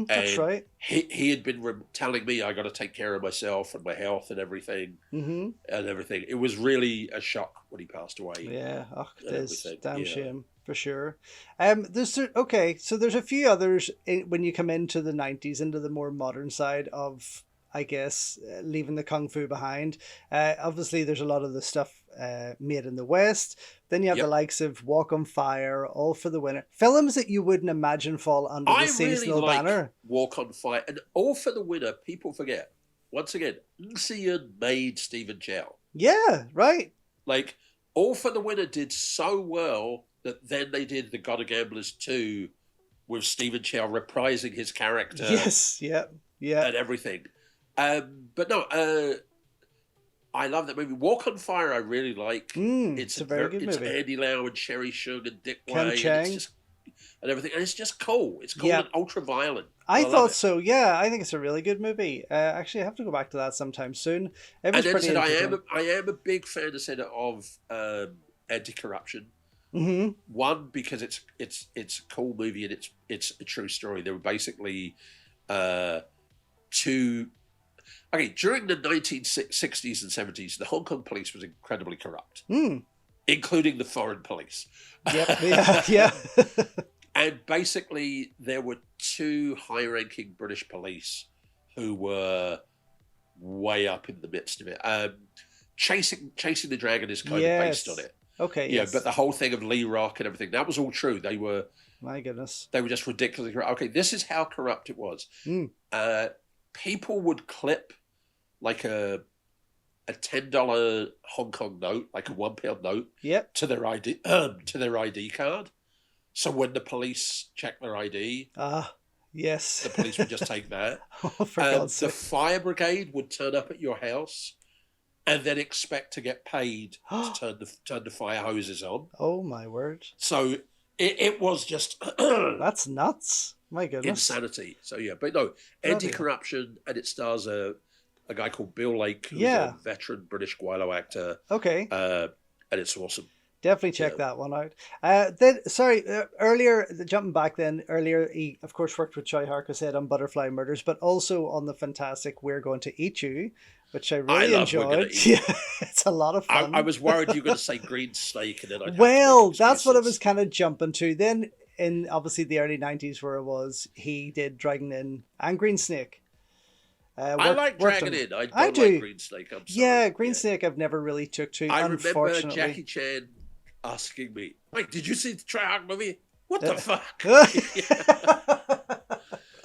That's right. He had been telling me I got to take care of myself and my health and everything, and everything. It was really a shock when he passed away. Yeah, it is damn shame. For sure. So there's a few others when you come into the 90s, into the more modern side of, I guess, leaving the Kung Fu behind. Obviously, there's a lot of the stuff made in the West. Then you have the likes of Walk on Fire, All for the Winner. Films that you wouldn't imagine fall under the Seasonal banner. Walk on Fire and All for the Winner, people forget. Once again, Xian made Stephen Chow. Yeah, right. Like, All for the Winner did so well that then they did The God of Gamblers 2 with Stephen Chow reprising his character. Yes, yeah. And everything. But no, I love that movie. Walk on Fire I really like. It's a very good movie. It's Andy Lau and Sherry Shung and Dick Ken Way. Chang. And everything. And it's just cool. It's cool and ultra-violent. I thought so, yeah. I think it's a really good movie. Actually, I have to go back to that sometime soon. It was pretty interesting. I am a big fan of anti-corruption. Mm-hmm. One, because it's a cool movie and it's a true story. There were basically two... Okay, during the 1960s and 70s, the Hong Kong police was incredibly corrupt, including the foreign police. Yeah. And basically, there were two high-ranking British police who were way up in the midst of it. Chasing the Dragon is kind of based on it. Okay. Yeah, but the whole thing of Lee Rock and everything, that was all true. They were... My goodness. They were just ridiculously corrupt. Okay, this is how corrupt it was. People would clip like a $10 Hong Kong note, like a £1 note, to their ID card. So when the police check their ID, yes, the police would just take that. For God's sake. The fire brigade would turn up at your house and then expect to get paid to turn the fire hoses on. Oh my word! So it was just that's nuts. My goodness, insanity. So yeah, but no, anti-corruption, and it stars a guy called Bill Lake, who's a veteran British Guilo actor. Okay, and it's awesome. Definitely check that one out. Earlier, jumping back earlier, he, of course, worked with Choi Harkised on Butterfly Murders, but also on the fantastic We're Going to Eat You, which I really enjoyed. Yeah, it's a lot of fun. I was worried you were going to say Green Snake, and then that's what I was kind of jumping to. Then, in obviously the early 90s where it was, he did Dragon Inn and Green Snake. I like Dragon Inn. I do like Green Snake. I'm sorry. Yeah, Green Snake I've never really took to, unfortunately. Remember Jackie Chan asking me, "Wait, did you see the Treyarch movie? What the fuck?"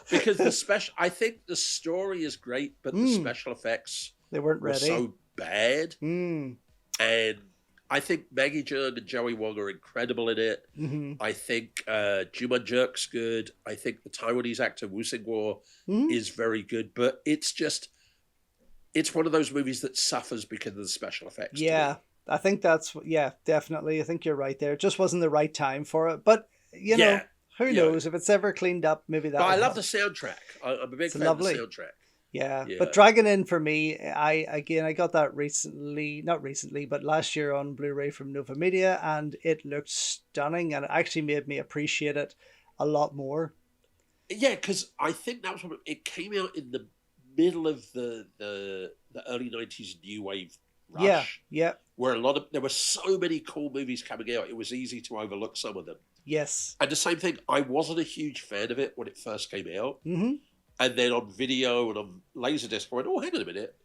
Because I think the story is great, but the special effects were ready. So bad. And I think Maggie Cheung and Joey Wong are incredible in it. I think Juman Jerk's good. I think the Taiwanese actor Wu Xingguo is very good, but it's one of those movies that suffers because of the special effects. Yeah. I think definitely. I think you're right there. It just wasn't the right time for it. But, you know, who knows? If it's ever cleaned up, maybe that. But I love the soundtrack. I'm a big fan of the soundtrack. Yeah. But Dragon Inn for me, I got that not recently, but last year on Blu-ray from Nova Media, and it looked stunning, and it actually made me appreciate it a lot more. Yeah, because I think that was when it came out in the middle of the early 90s new wave rush. Yeah. Where there were so many cool movies coming out, it was easy to overlook some of them. Yes. And the same thing, I wasn't a huge fan of it when it first came out. And then on video and on Laserdisc, I went, oh, hang on a minute.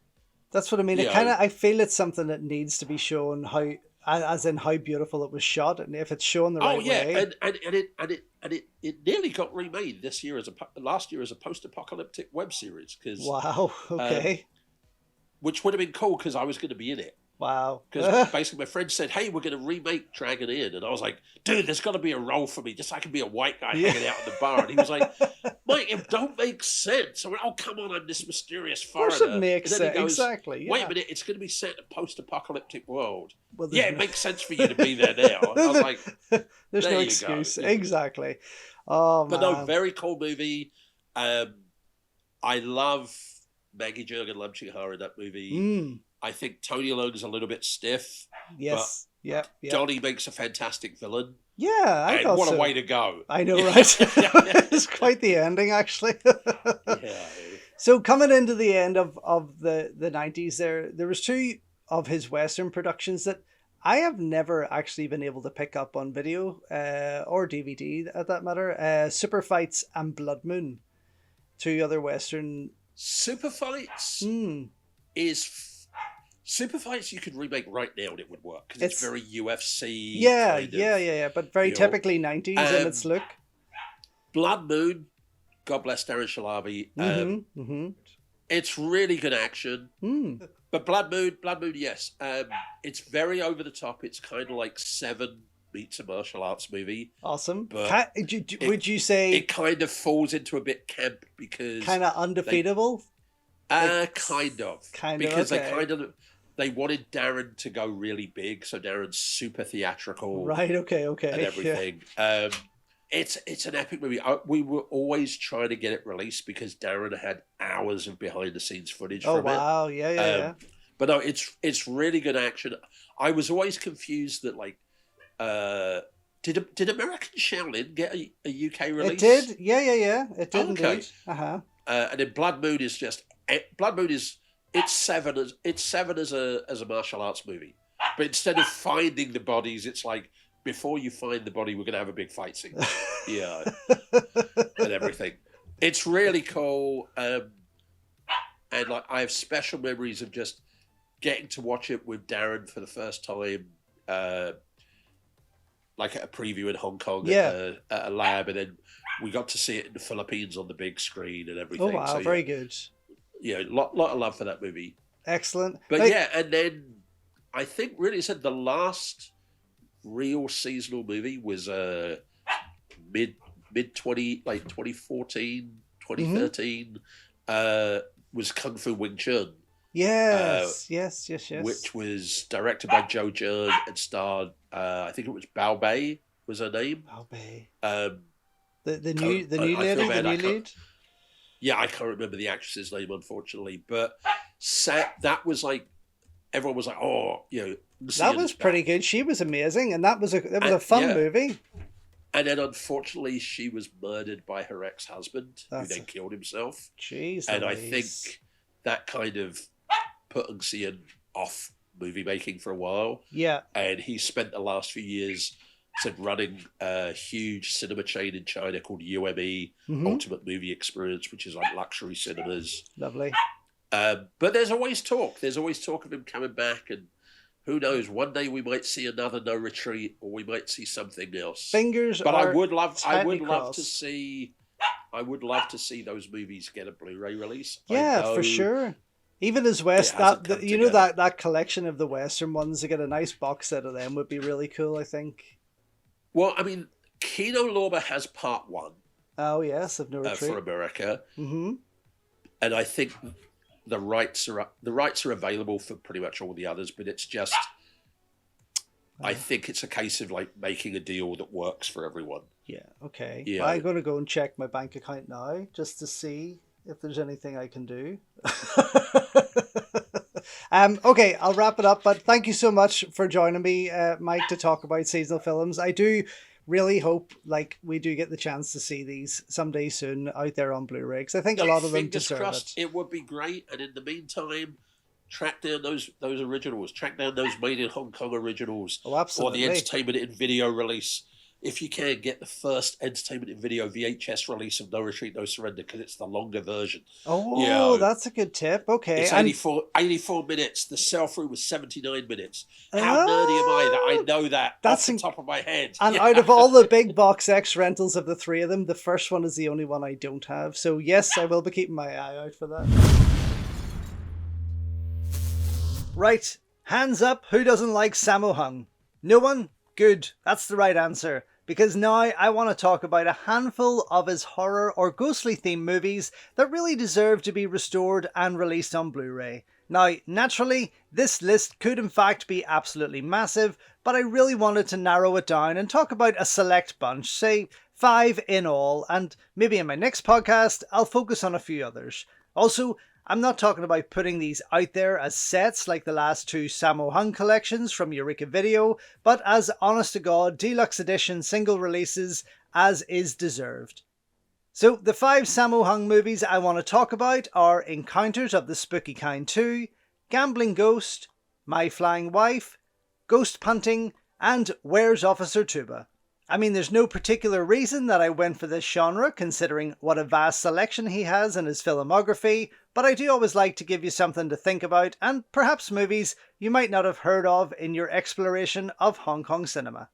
That's what I mean. I feel it's something that needs to be shown how beautiful it was shot, and if it's shown the right way. And it nearly got remade last year as a post-apocalyptic web series. Wow. Okay. Which would have been cool because I was going to be in it. Wow. Because basically my friend said, hey, we're going to remake Dragon Inn. And I was like, dude, there's got to be a role for me just so I can be a white guy hanging out in the bar. And he was like, Mike, it don't make sense. I went, oh, come on, I'm this mysterious foreigner. Of course it makes sense. Goes, exactly. Yeah. Wait a minute, it's going to be set in a post-apocalyptic world. Well, it makes sense for you to be there now. And I was like, there's no excuse. Exactly. Oh, man. But no, very cool movie. I love Maggie Cheung and Lam Ching Ha in that movie. I think Tony Leung's a little bit stiff. Yes. Yeah. Johnny makes a fantastic villain. Yeah, I thought what a way to go. I know, right? It's quite the ending, actually. So coming into the end of the 90s, there was two of his Western productions that I have never actually been able to pick up on video or DVD, at that matter. Super Fights and Blood Moon. Two other Western... Super Fights Super Fights you could remake right now and it would work because it's very UFC. Yeah, but very typically 90s in its look. Blood Moon, God bless Darren Shalabi. It's really good action. But Blood Moon, yes. It's very over the top. It's kind of like Seven meets a martial arts movie. Awesome. But would you say it kind of falls into a bit camp because kind of undefeatable? Kind of. Because okay. they wanted Darren to go really big, so Darren's super theatrical. Right, okay. And everything. Yeah. It's an epic movie. We were always trying to get it released because Darren had hours of behind the scenes footage from it. Oh wow, yeah. But no, it's really good action. I was always confused that did American Shaolin get a UK release? It did. Yeah. It did indeed. And then Blood Moon is it's Seven as a martial arts movie, but instead of finding the bodies, it's like before you find the body, we're gonna have a big fight scene, yeah, and everything. It's really cool, and I have special memories of just getting to watch it with Darren for the first time, like at a preview in Hong Kong at a lab, and then we got to see it in the Philippines on the big screen and everything. Oh wow, so, very good. Yeah, lot of love for that movie. Excellent. But and then I think really said the last real seasonal movie was mid 2014, 2013 was Kung Fu Wing Chun. Yes. Which was directed by Joe Jung and starred I think it was Bao Bei was her name. Bao Bei. The new lead. Yeah, I can't remember the actress's name, unfortunately. But that was like, everyone was like, oh, that was pretty good. She was amazing, and that was a fun movie. And then, unfortunately, she was murdered by her ex-husband, who then killed himself. Jeez, and I think that kind of put Ng Sian off movie making for a while. Yeah. And he spent the last few years running a huge cinema chain in China called UME, Ultimate Movie Experience, which is like luxury cinemas. Lovely. But there's always talk. There's always talk of him coming back, and who knows? One day we might see another No Retreat, or we might see something else. But I would love to see those movies get a Blu-ray release. Yeah, for sure. Even as West, that collection of the Western ones to get a nice box set of them would be really cool, I think. Well, I mean, Kino Lorber has part 1. Oh yes, of No Retreat for America. Mm-hmm. And I think the rights are available for pretty much all the others, but it's just I think it's a case of like making a deal that works for everyone. Yeah. Okay. Yeah. I'm going to go and check my bank account now just to see if there's anything I can do. Okay, I'll wrap it up, but thank you so much for joining me, Mike, to talk about seasonal films. I do really hope we do get the chance to see these someday soon out there on Blu-ray, because I think a lot of them deserve it. It would be great, and in the meantime, track down those originals, track down those made in Hong Kong originals, or the entertainment in video release. If you can, get the first entertainment in video VHS release of No Retreat, No Surrender, because it's the longer version. Oh, that's a good tip. Okay. It's 84 minutes. The sell-through was 79 minutes. How nerdy am I that I know that off the top of my head? And out of all the big box X rentals of the three of them, the first one is the only one I don't have. So yes, I will be keeping my eye out for that. Right. Hands up, who doesn't like Sammo Hung? No one? Good. That's the right answer. Because now I want to talk about a handful of his horror or ghostly themed movies that really deserve to be restored and released on Blu-ray. Now, naturally, this list could in fact be absolutely massive, but I really wanted to narrow it down and talk about a select bunch, say 5 in all, and maybe in my next podcast, I'll focus on a few others. Also, I'm not talking about putting these out there as sets like the last 2 Sammo Hung collections from Eureka Video, but as honest-to-God deluxe edition single releases as is deserved. So the 5 Sammo Hung movies I want to talk about are Encounters of the Spooky Kind 2, Gambling Ghost, My Flying Wife, Ghost Punting, and Where's Officer Tuba. I mean, there's no particular reason that I went for this genre, considering what a vast selection he has in his filmography, but I do always like to give you something to think about, and perhaps movies you might not have heard of in your exploration of Hong Kong cinema.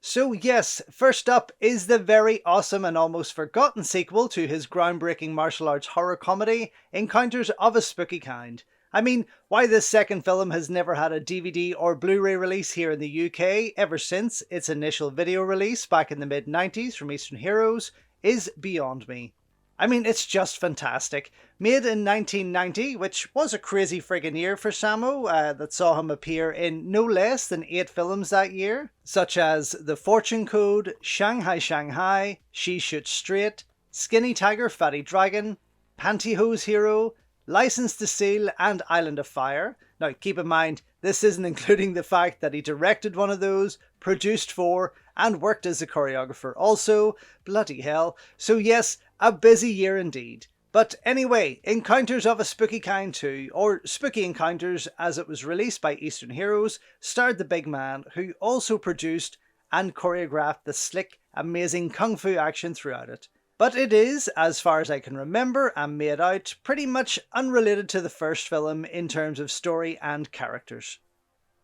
So yes, first up is the very awesome and almost forgotten sequel to his groundbreaking martial arts horror comedy, Encounters of a Spooky Kind. I mean, why this second film has never had a DVD or Blu-ray release here in the UK ever since its initial video release back in the mid-90s from Eastern Heroes is beyond me. I mean, it's just fantastic. Made in 1990, which was a crazy friggin' year for Sammo, that saw him appear in no less than 8 films that year, such as The Fortune Code, Shanghai Shanghai, She Shoots Straight, Skinny Tiger Fatty Dragon, Pantyhose Hero, License to Steal, and Island of Fire. Now, keep in mind, this isn't including the fact that he directed one of those, produced 4, and worked as a choreographer also. Bloody hell. So yes, a busy year indeed. But anyway, Encounters of a Spooky Kind 2, or Spooky Encounters as it was released by Eastern Heroes, starred the big man who also produced and choreographed the slick, amazing kung fu action throughout it. But it is, as far as I can remember and made out, pretty much unrelated to the first film in terms of story and characters.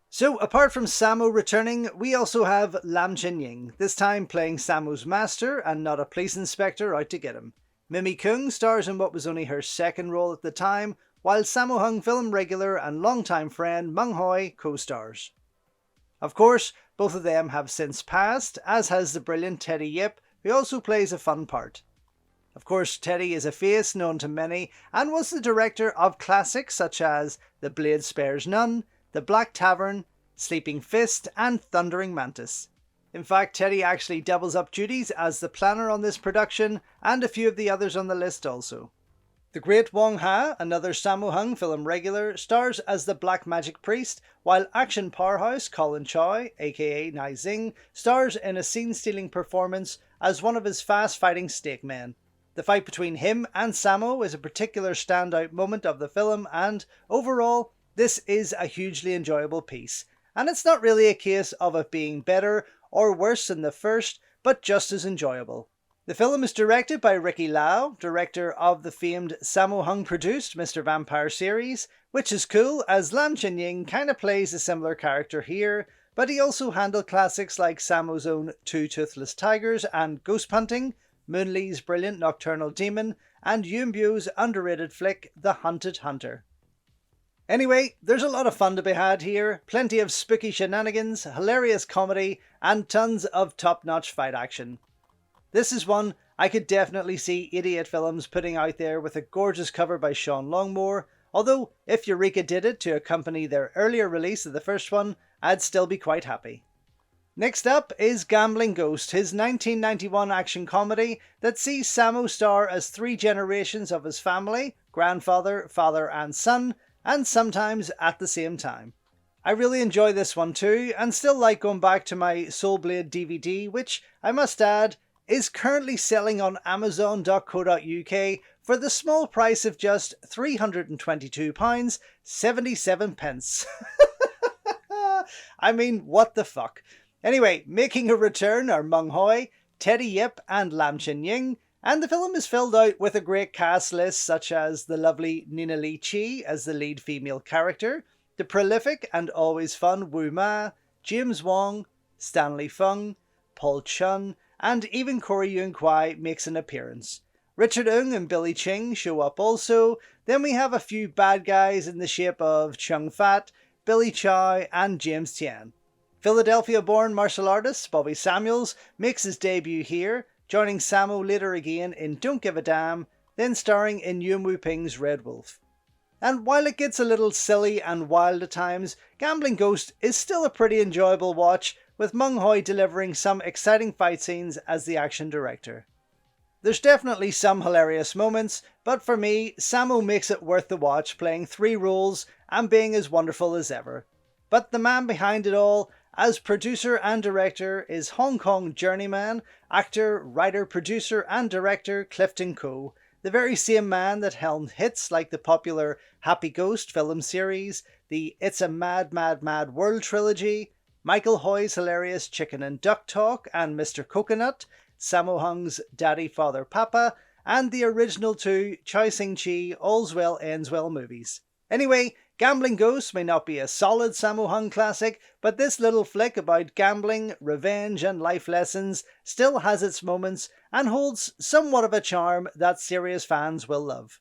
So, apart from Sammo returning, we also have Lam Chin-ying, this time playing Sammo's master and not a police inspector out to get him. Mimi Kung stars in what was only her second role at the time, while Sammo Hung film regular and longtime friend Mung Hoi co-stars. Of course, both of them have since passed, as has the brilliant Teddy Yip, who also plays a fun part. Of course, Teddy is a face known to many and was the director of classics such as The Blade Spares None, The Black Tavern, Sleeping Fist, and Thundering Mantis. In fact, Teddy actually doubles up duties as the planner on this production, and a few of the others on the list also. The Great Wong Ha, another Sammo Hung film regular, stars as the Black Magic Priest, while action powerhouse Colin Chow, aka Nai Zing, stars in a scene-stealing performance as one of his fast-fighting stake men. The fight between him and Sammo is a particular standout moment of the film, and overall, this is a hugely enjoyable piece. And it's not really a case of it being better or worse than the first, but just as enjoyable. The film is directed by Ricky Lau, director of the famed Sammo Hung produced Mr. Vampire series, which is cool as Lam Chin-ying kinda plays a similar character here, but he also handled classics like Sammo's own Two Toothless Tigers and Ghost Hunting, Moon Lee's brilliant Nocturnal Demon, and Yuen Biao's underrated flick The Hunted Hunter. Anyway, there's a lot of fun to be had here, plenty of spooky shenanigans, hilarious comedy, and tons of top-notch fight action. This is one I could definitely see 88 Films putting out there with a gorgeous cover by Sean Longmore, although if Eureka did it to accompany their earlier release of the first one, I'd still be quite happy. Next up is Gambling Ghost, his 1991 action comedy that sees Sammo star as 3 generations of his family, grandfather, father and son, and sometimes at the same time. I really enjoy this one too, and still like going back to my Soul Blade DVD, which, I must add, is currently selling on amazon.co.uk for the small price of just £322.77. I mean, what the fuck? Anyway, making a return are Mung Hoi, Teddy Yip and Lam Chin-ying, and the film is filled out with a great cast list such as the lovely Nina Lee Chi as the lead female character, the prolific and always fun Wu Ma, James Wong, Stanley Fung, Paul Chun, and even Corey Yuen Kwai makes an appearance. Richard Ng and Billy Ching show up also. Then we have a few bad guys in the shape of Chung Fat, Billy Chow, and James Tian. Philadelphia-born martial artist Bobby Samuels makes his debut here, joining Sammo later again in Don't Give a Damn, then starring in Yuen Wu-ping's Red Wolf. And while it gets a little silly and wild at times, Gambling Ghost is still a pretty enjoyable watch, with Mung Hoi delivering some exciting fight scenes as the action director. There's definitely some hilarious moments, but for me, Sammo makes it worth the watch, playing 3 roles and being as wonderful as ever. But the man behind it all, as producer and director, is Hong Kong journeyman, actor, writer, producer and director Clifton Coe, the very same man that helmed hits like the popular Happy Ghost film series, the It's a Mad, Mad, Mad World trilogy, Michael Hoy's hilarious Chicken and Duck Talk and Mr. Coconut, Sammo Hung's Daddy, Father, Papa, and the original 2 Chow Sing-chi All's Well Ends Well movies. Anyway, Gambling Ghost may not be a solid Sammo Hung classic, but this little flick about gambling, revenge and life lessons still has its moments and holds somewhat of a charm that serious fans will love.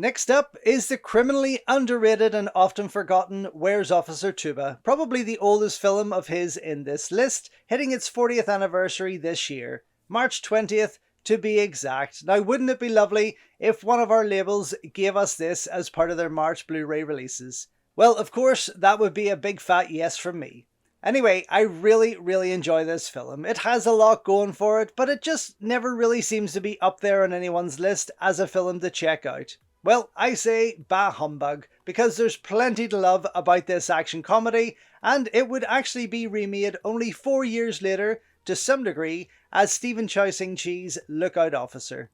Next up is the criminally underrated and often forgotten Where's Officer Tuba, probably the oldest film of his in this list, hitting its 40th anniversary this year, March 20th to be exact. Now, wouldn't it be lovely if one of our labels gave us this as part of their March Blu-ray releases? Well, of course, that would be a big fat yes from me. Anyway, I really enjoy this film. It has a lot going for it, but it just never really seems to be up there on anyone's list as a film to check out. Well, I say bah humbug, because there's plenty to love about this action comedy, and it would actually be remade only 4 years later, to some degree, as Stephen Chow Sing-chi's Lookout Officer.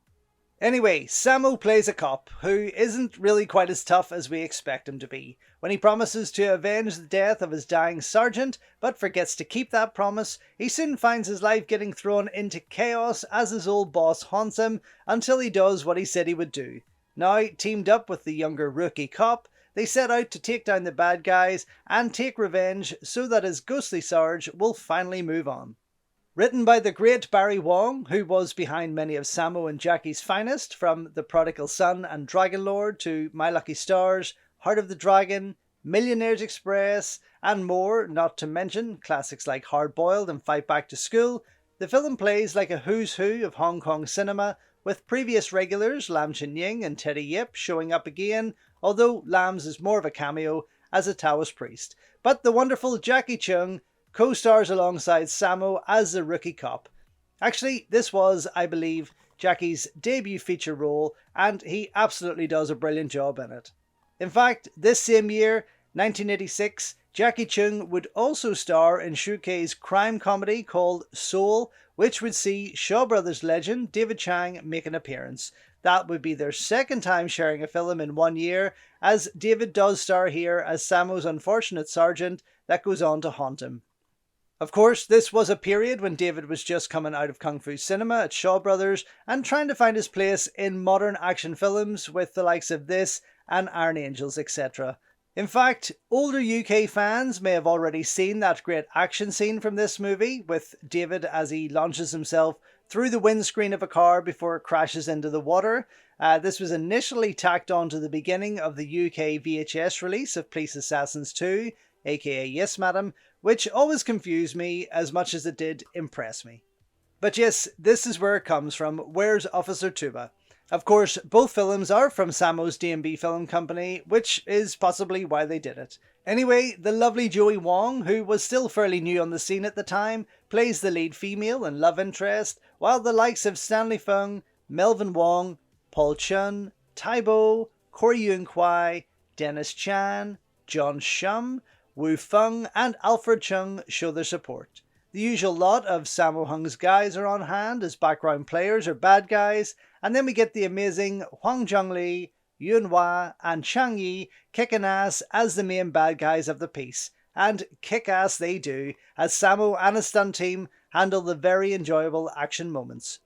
Anyway, Sammo plays a cop who isn't really quite as tough as we expect him to be. When he promises to avenge the death of his dying sergeant, but forgets to keep that promise, he soon finds his life getting thrown into chaos as his old boss haunts him until he does what he said he would do. Now, teamed up with the younger rookie cop, they set out to take down the bad guys and take revenge so that his ghostly Sarge will finally move on. Written by the great Barry Wong, who was behind many of Sammo and Jackie's finest, from The Prodigal Son and Dragon Lord to My Lucky Stars, Heart of the Dragon, Millionaire's Express, and more, not to mention classics like Hard Boiled and Fight Back to School, the film plays like a who's who of Hong Kong cinema, with previous regulars Lam Chin Ying and Teddy Yip showing up again, although Lam's is more of a cameo as a Taoist priest. But the wonderful Jackie Chung co-stars alongside Sammo as the rookie cop. Actually, this was, I believe, Jackie's debut feature role, and he absolutely does a brilliant job in it. In fact, this same year, 1986, Jackie Chung would also star in Shukei's crime comedy called Soul, which would see Shaw Brothers legend David Chang make an appearance. That would be their second time sharing a film in 1 year, as David does star here as Sammo's unfortunate sergeant that goes on to haunt him. Of course, this was a period when David was just coming out of Kung Fu cinema at Shaw Brothers and trying to find his place in modern action films with the likes of this and Iron Angels, etc. In fact, older UK fans may have already seen that great action scene from this movie, with David as he launches himself through the windscreen of a car before it crashes into the water. This was initially tacked on to the beginning of the UK VHS release of Police Assassins 2, aka Yes Madam, which always confused me as much as it did impress me. But yes, this is where it comes from, Where's Officer Tuba? Of course, both films are from Sammo's D&B Film Company, which is possibly why they did it. Anyway, the lovely Joey Wong, who was still fairly new on the scene at the time, plays the lead female and love interest, while the likes of Stanley Fung, Melvin Wong, Paul Chun, Tai Bo, Corey Yuen Kwai, Dennis Chan, John Shum, Wu Feng and Alfred Chung show their support. The usual lot of Sammo Hung's guys are on hand as background players or bad guys, and then we get the amazing Huang Zhongli, Yun Hua and Chang Yi kicking ass as the main bad guys of the piece. And kick ass they do, as Sammo and his stunt team handle the very enjoyable action moments.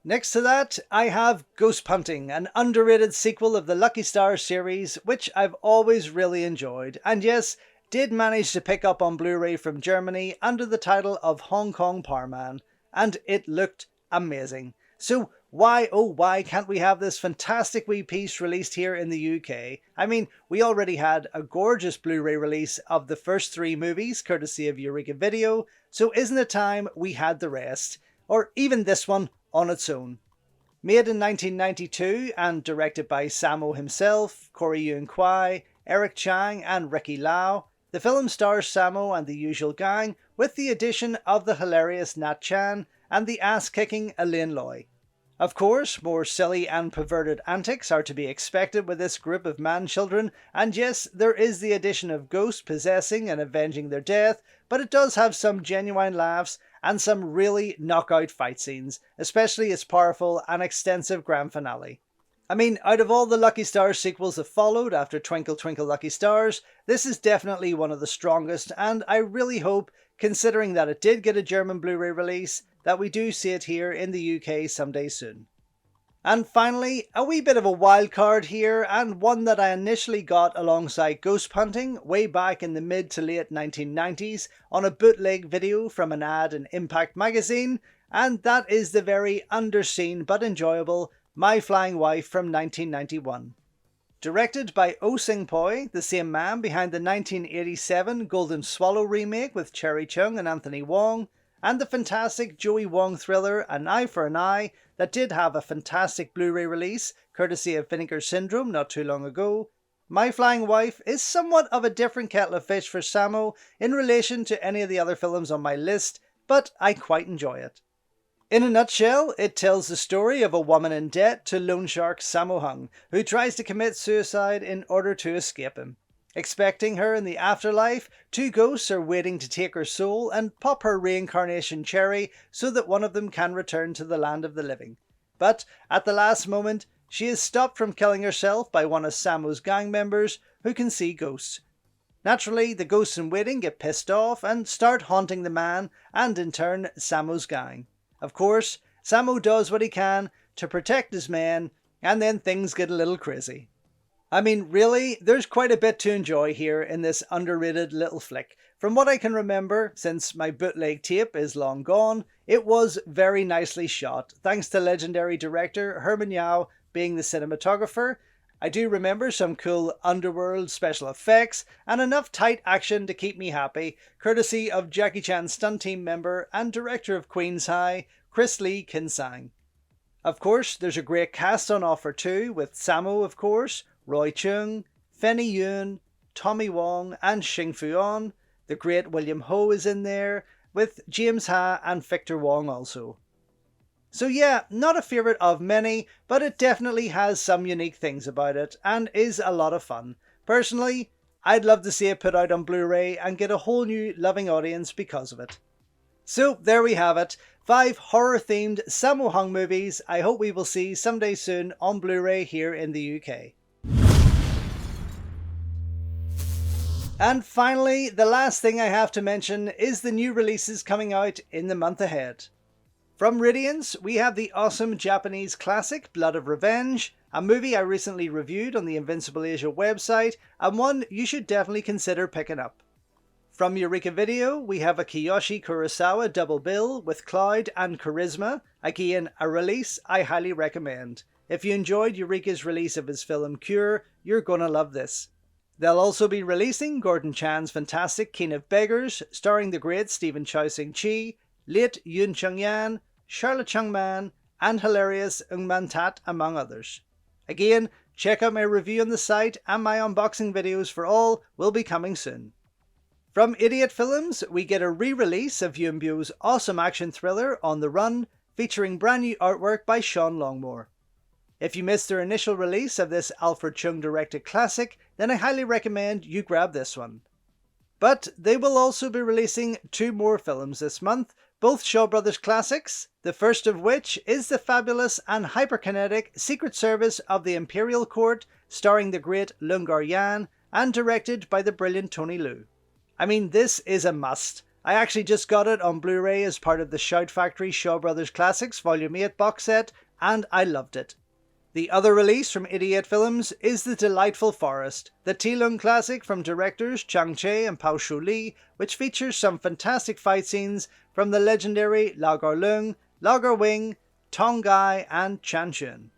Next to that, I have Ghost Punting, an underrated sequel of the Lucky Stars series, which I've always really enjoyed. And yes, did manage to pick up on Blu-ray from Germany under the title of Hong Kong Power Man, and it looked amazing. So why, oh why can't we have this fantastic wee piece released here in the UK? I mean, we already had a gorgeous Blu-ray release of the first 3 movies, courtesy of Eureka Video, so isn't it time we had the rest? Or even this one on its own. Made in 1992 and directed by Sammo himself, Corey Yuen Kwai, Eric Chang and Ricky Lau, the film stars Sammo and the usual gang, with the addition of the hilarious Nat Chan and the ass-kicking Elaine Loy. Of course, more silly and perverted antics are to be expected with this group of man-children, and yes, there is the addition of ghosts possessing and avenging their death, but it does have some genuine laughs and some really knockout fight scenes, especially its powerful and extensive grand finale. I mean, out of all the Lucky Stars sequels that followed after Twinkle Twinkle Lucky Stars, this is definitely one of the strongest, and I really hope, considering that it did get a German Blu-ray release, that we do see it here in the UK someday soon. And finally, a wee bit of a wild card here, and one that I initially got alongside Ghost Hunting way back in the mid to late 1990s on a bootleg video from an ad in Impact magazine, and that is the very underseen but enjoyable My Flying Wife from 1991. Directed by Oh Sing-poi, the same man behind the 1987 Golden Swallow remake with Cherry Chung and Anthony Wong, and the fantastic Joey Wong thriller An Eye for an Eye that did have a fantastic Blu-ray release courtesy of Vinegar Syndrome not too long ago, My Flying Wife is somewhat of a different kettle of fish for Sammo in relation to any of the other films on my list, but I quite enjoy it. In a nutshell, it tells the story of a woman in debt to loan shark Sammo Hung, who tries to commit suicide in order to escape him. Expecting her in the afterlife, two ghosts are waiting to take her soul and pop her reincarnation cherry so that one of them can return to the land of the living. But at the last moment, she is stopped from killing herself by one of Sammo's gang members who can see ghosts. Naturally, the ghosts in waiting get pissed off and start haunting the man and in turn Sammo's gang. Of course, Sammo does what he can to protect his men, and then things get a little crazy. I mean, really, there's quite a bit to enjoy here in this underrated little flick. From what I can remember, since my bootleg tape is long gone, it was very nicely shot, thanks to legendary director Herman Yao being the cinematographer. I do remember some cool underworld special effects and enough tight action to keep me happy, courtesy of Jackie Chan's stunt team member and director of Queen's High, Chris Lee Kinsang. Of course, there's a great cast on offer too, with Sammo, of course, Roy Chung, Fenny Yun, Tommy Wong and Xing Fu-on. The great William Ho is in there, with James Ha and Victor Wong also. So yeah, not a favourite of many, but it definitely has some unique things about it, and is a lot of fun. Personally, I'd love to see it put out on Blu-ray and get a whole new loving audience because of it. So there we have it, 5 horror-themed Sammo Hung movies I hope we will see someday soon on Blu-ray here in the UK. And finally, the last thing I have to mention is the new releases coming out in the month ahead. From Radiance, we have the awesome Japanese classic Blood of Revenge, a movie I recently reviewed on the Invincible Asia website, and one you should definitely consider picking up. From Eureka Video, we have a Kiyoshi Kurosawa double bill with Cloud and Charisma, again a release I highly recommend. If you enjoyed Eureka's release of his film Cure, you're gonna love this. They'll also be releasing Gordon Chan's fantastic King of Beggars, starring the great Stephen Chow Sing-chi, late Yoon Chung-yan, Charlotte Chung-man, and hilarious Eun Man-tat, among others. Again, check out my review on the site, and my unboxing videos for all will be coming soon. From Idiot Films, we get a re-release of Yuen Biao's awesome action thriller On the Run, featuring brand new artwork by Sean Longmore. If you missed their initial release of this Alfred Chung directed classic, then I highly recommend you grab this one. But they will also be releasing 2 more films this month, both Shaw Brothers classics, the first of which is the fabulous and hyperkinetic Secret Service of the Imperial Court, starring the great Leung Gar-yan and directed by the brilliant Tony Liu. I mean, this is a must. I actually just got it on Blu-ray as part of the Shout Factory Shaw Brothers Classics Volume 8 box set, and I loved it. The other release from Idiot Films is The Delightful Forest, the Ti-Lung classic from directors Chang Che and Pao Shu Li, which features some fantastic fight scenes from the legendary Lau Gar-leung, Lau Gar-wing, Tong Gai and Chan Chun.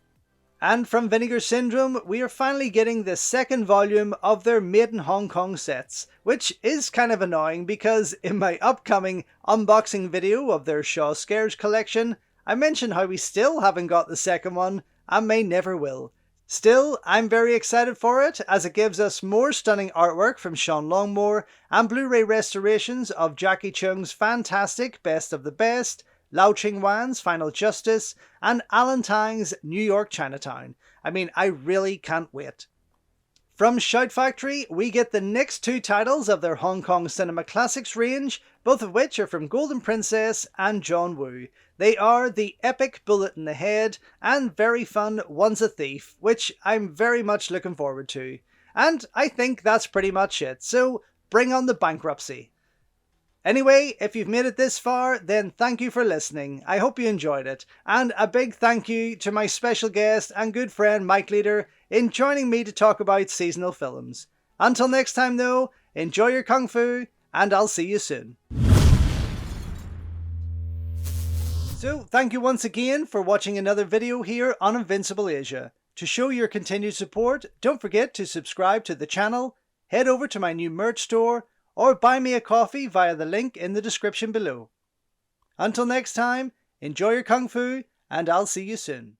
And from Vinegar Syndrome, we are finally getting the second volume of their Made in Hong Kong sets, which is kind of annoying because in my upcoming unboxing video of their Shaw Scares collection, I mentioned how we still haven't got the second one, and may never will. Still, I'm very excited for it, as it gives us more stunning artwork from Sean Longmore and Blu-ray restorations of Jackie Chung's fantastic Best of the Best, Lau Ching-wan's Final Justice, and Alan Tang's New York Chinatown. I mean, I really can't wait. From Shout Factory, we get the next 2 titles of their Hong Kong Cinema Classics range, both of which are from Golden Princess and John Woo. They are the epic Bullet in the Head and very fun One's a Thief, which I'm very much looking forward to. And I think that's pretty much it, so bring on the bankruptcy. Anyway, if you've made it this far, then thank you for listening. I hope you enjoyed it. And a big thank you to my special guest and good friend Mike Leeder in joining me to talk about seasonal films. Until next time though, enjoy your Kung Fu, and I'll see you soon. So, thank you once again for watching another video here on Invincible Asia. To show your continued support, don't forget to subscribe to the channel, head over to my new merch store, or buy me a coffee via the link in the description below. Until next time, enjoy your Kung Fu, and I'll see you soon.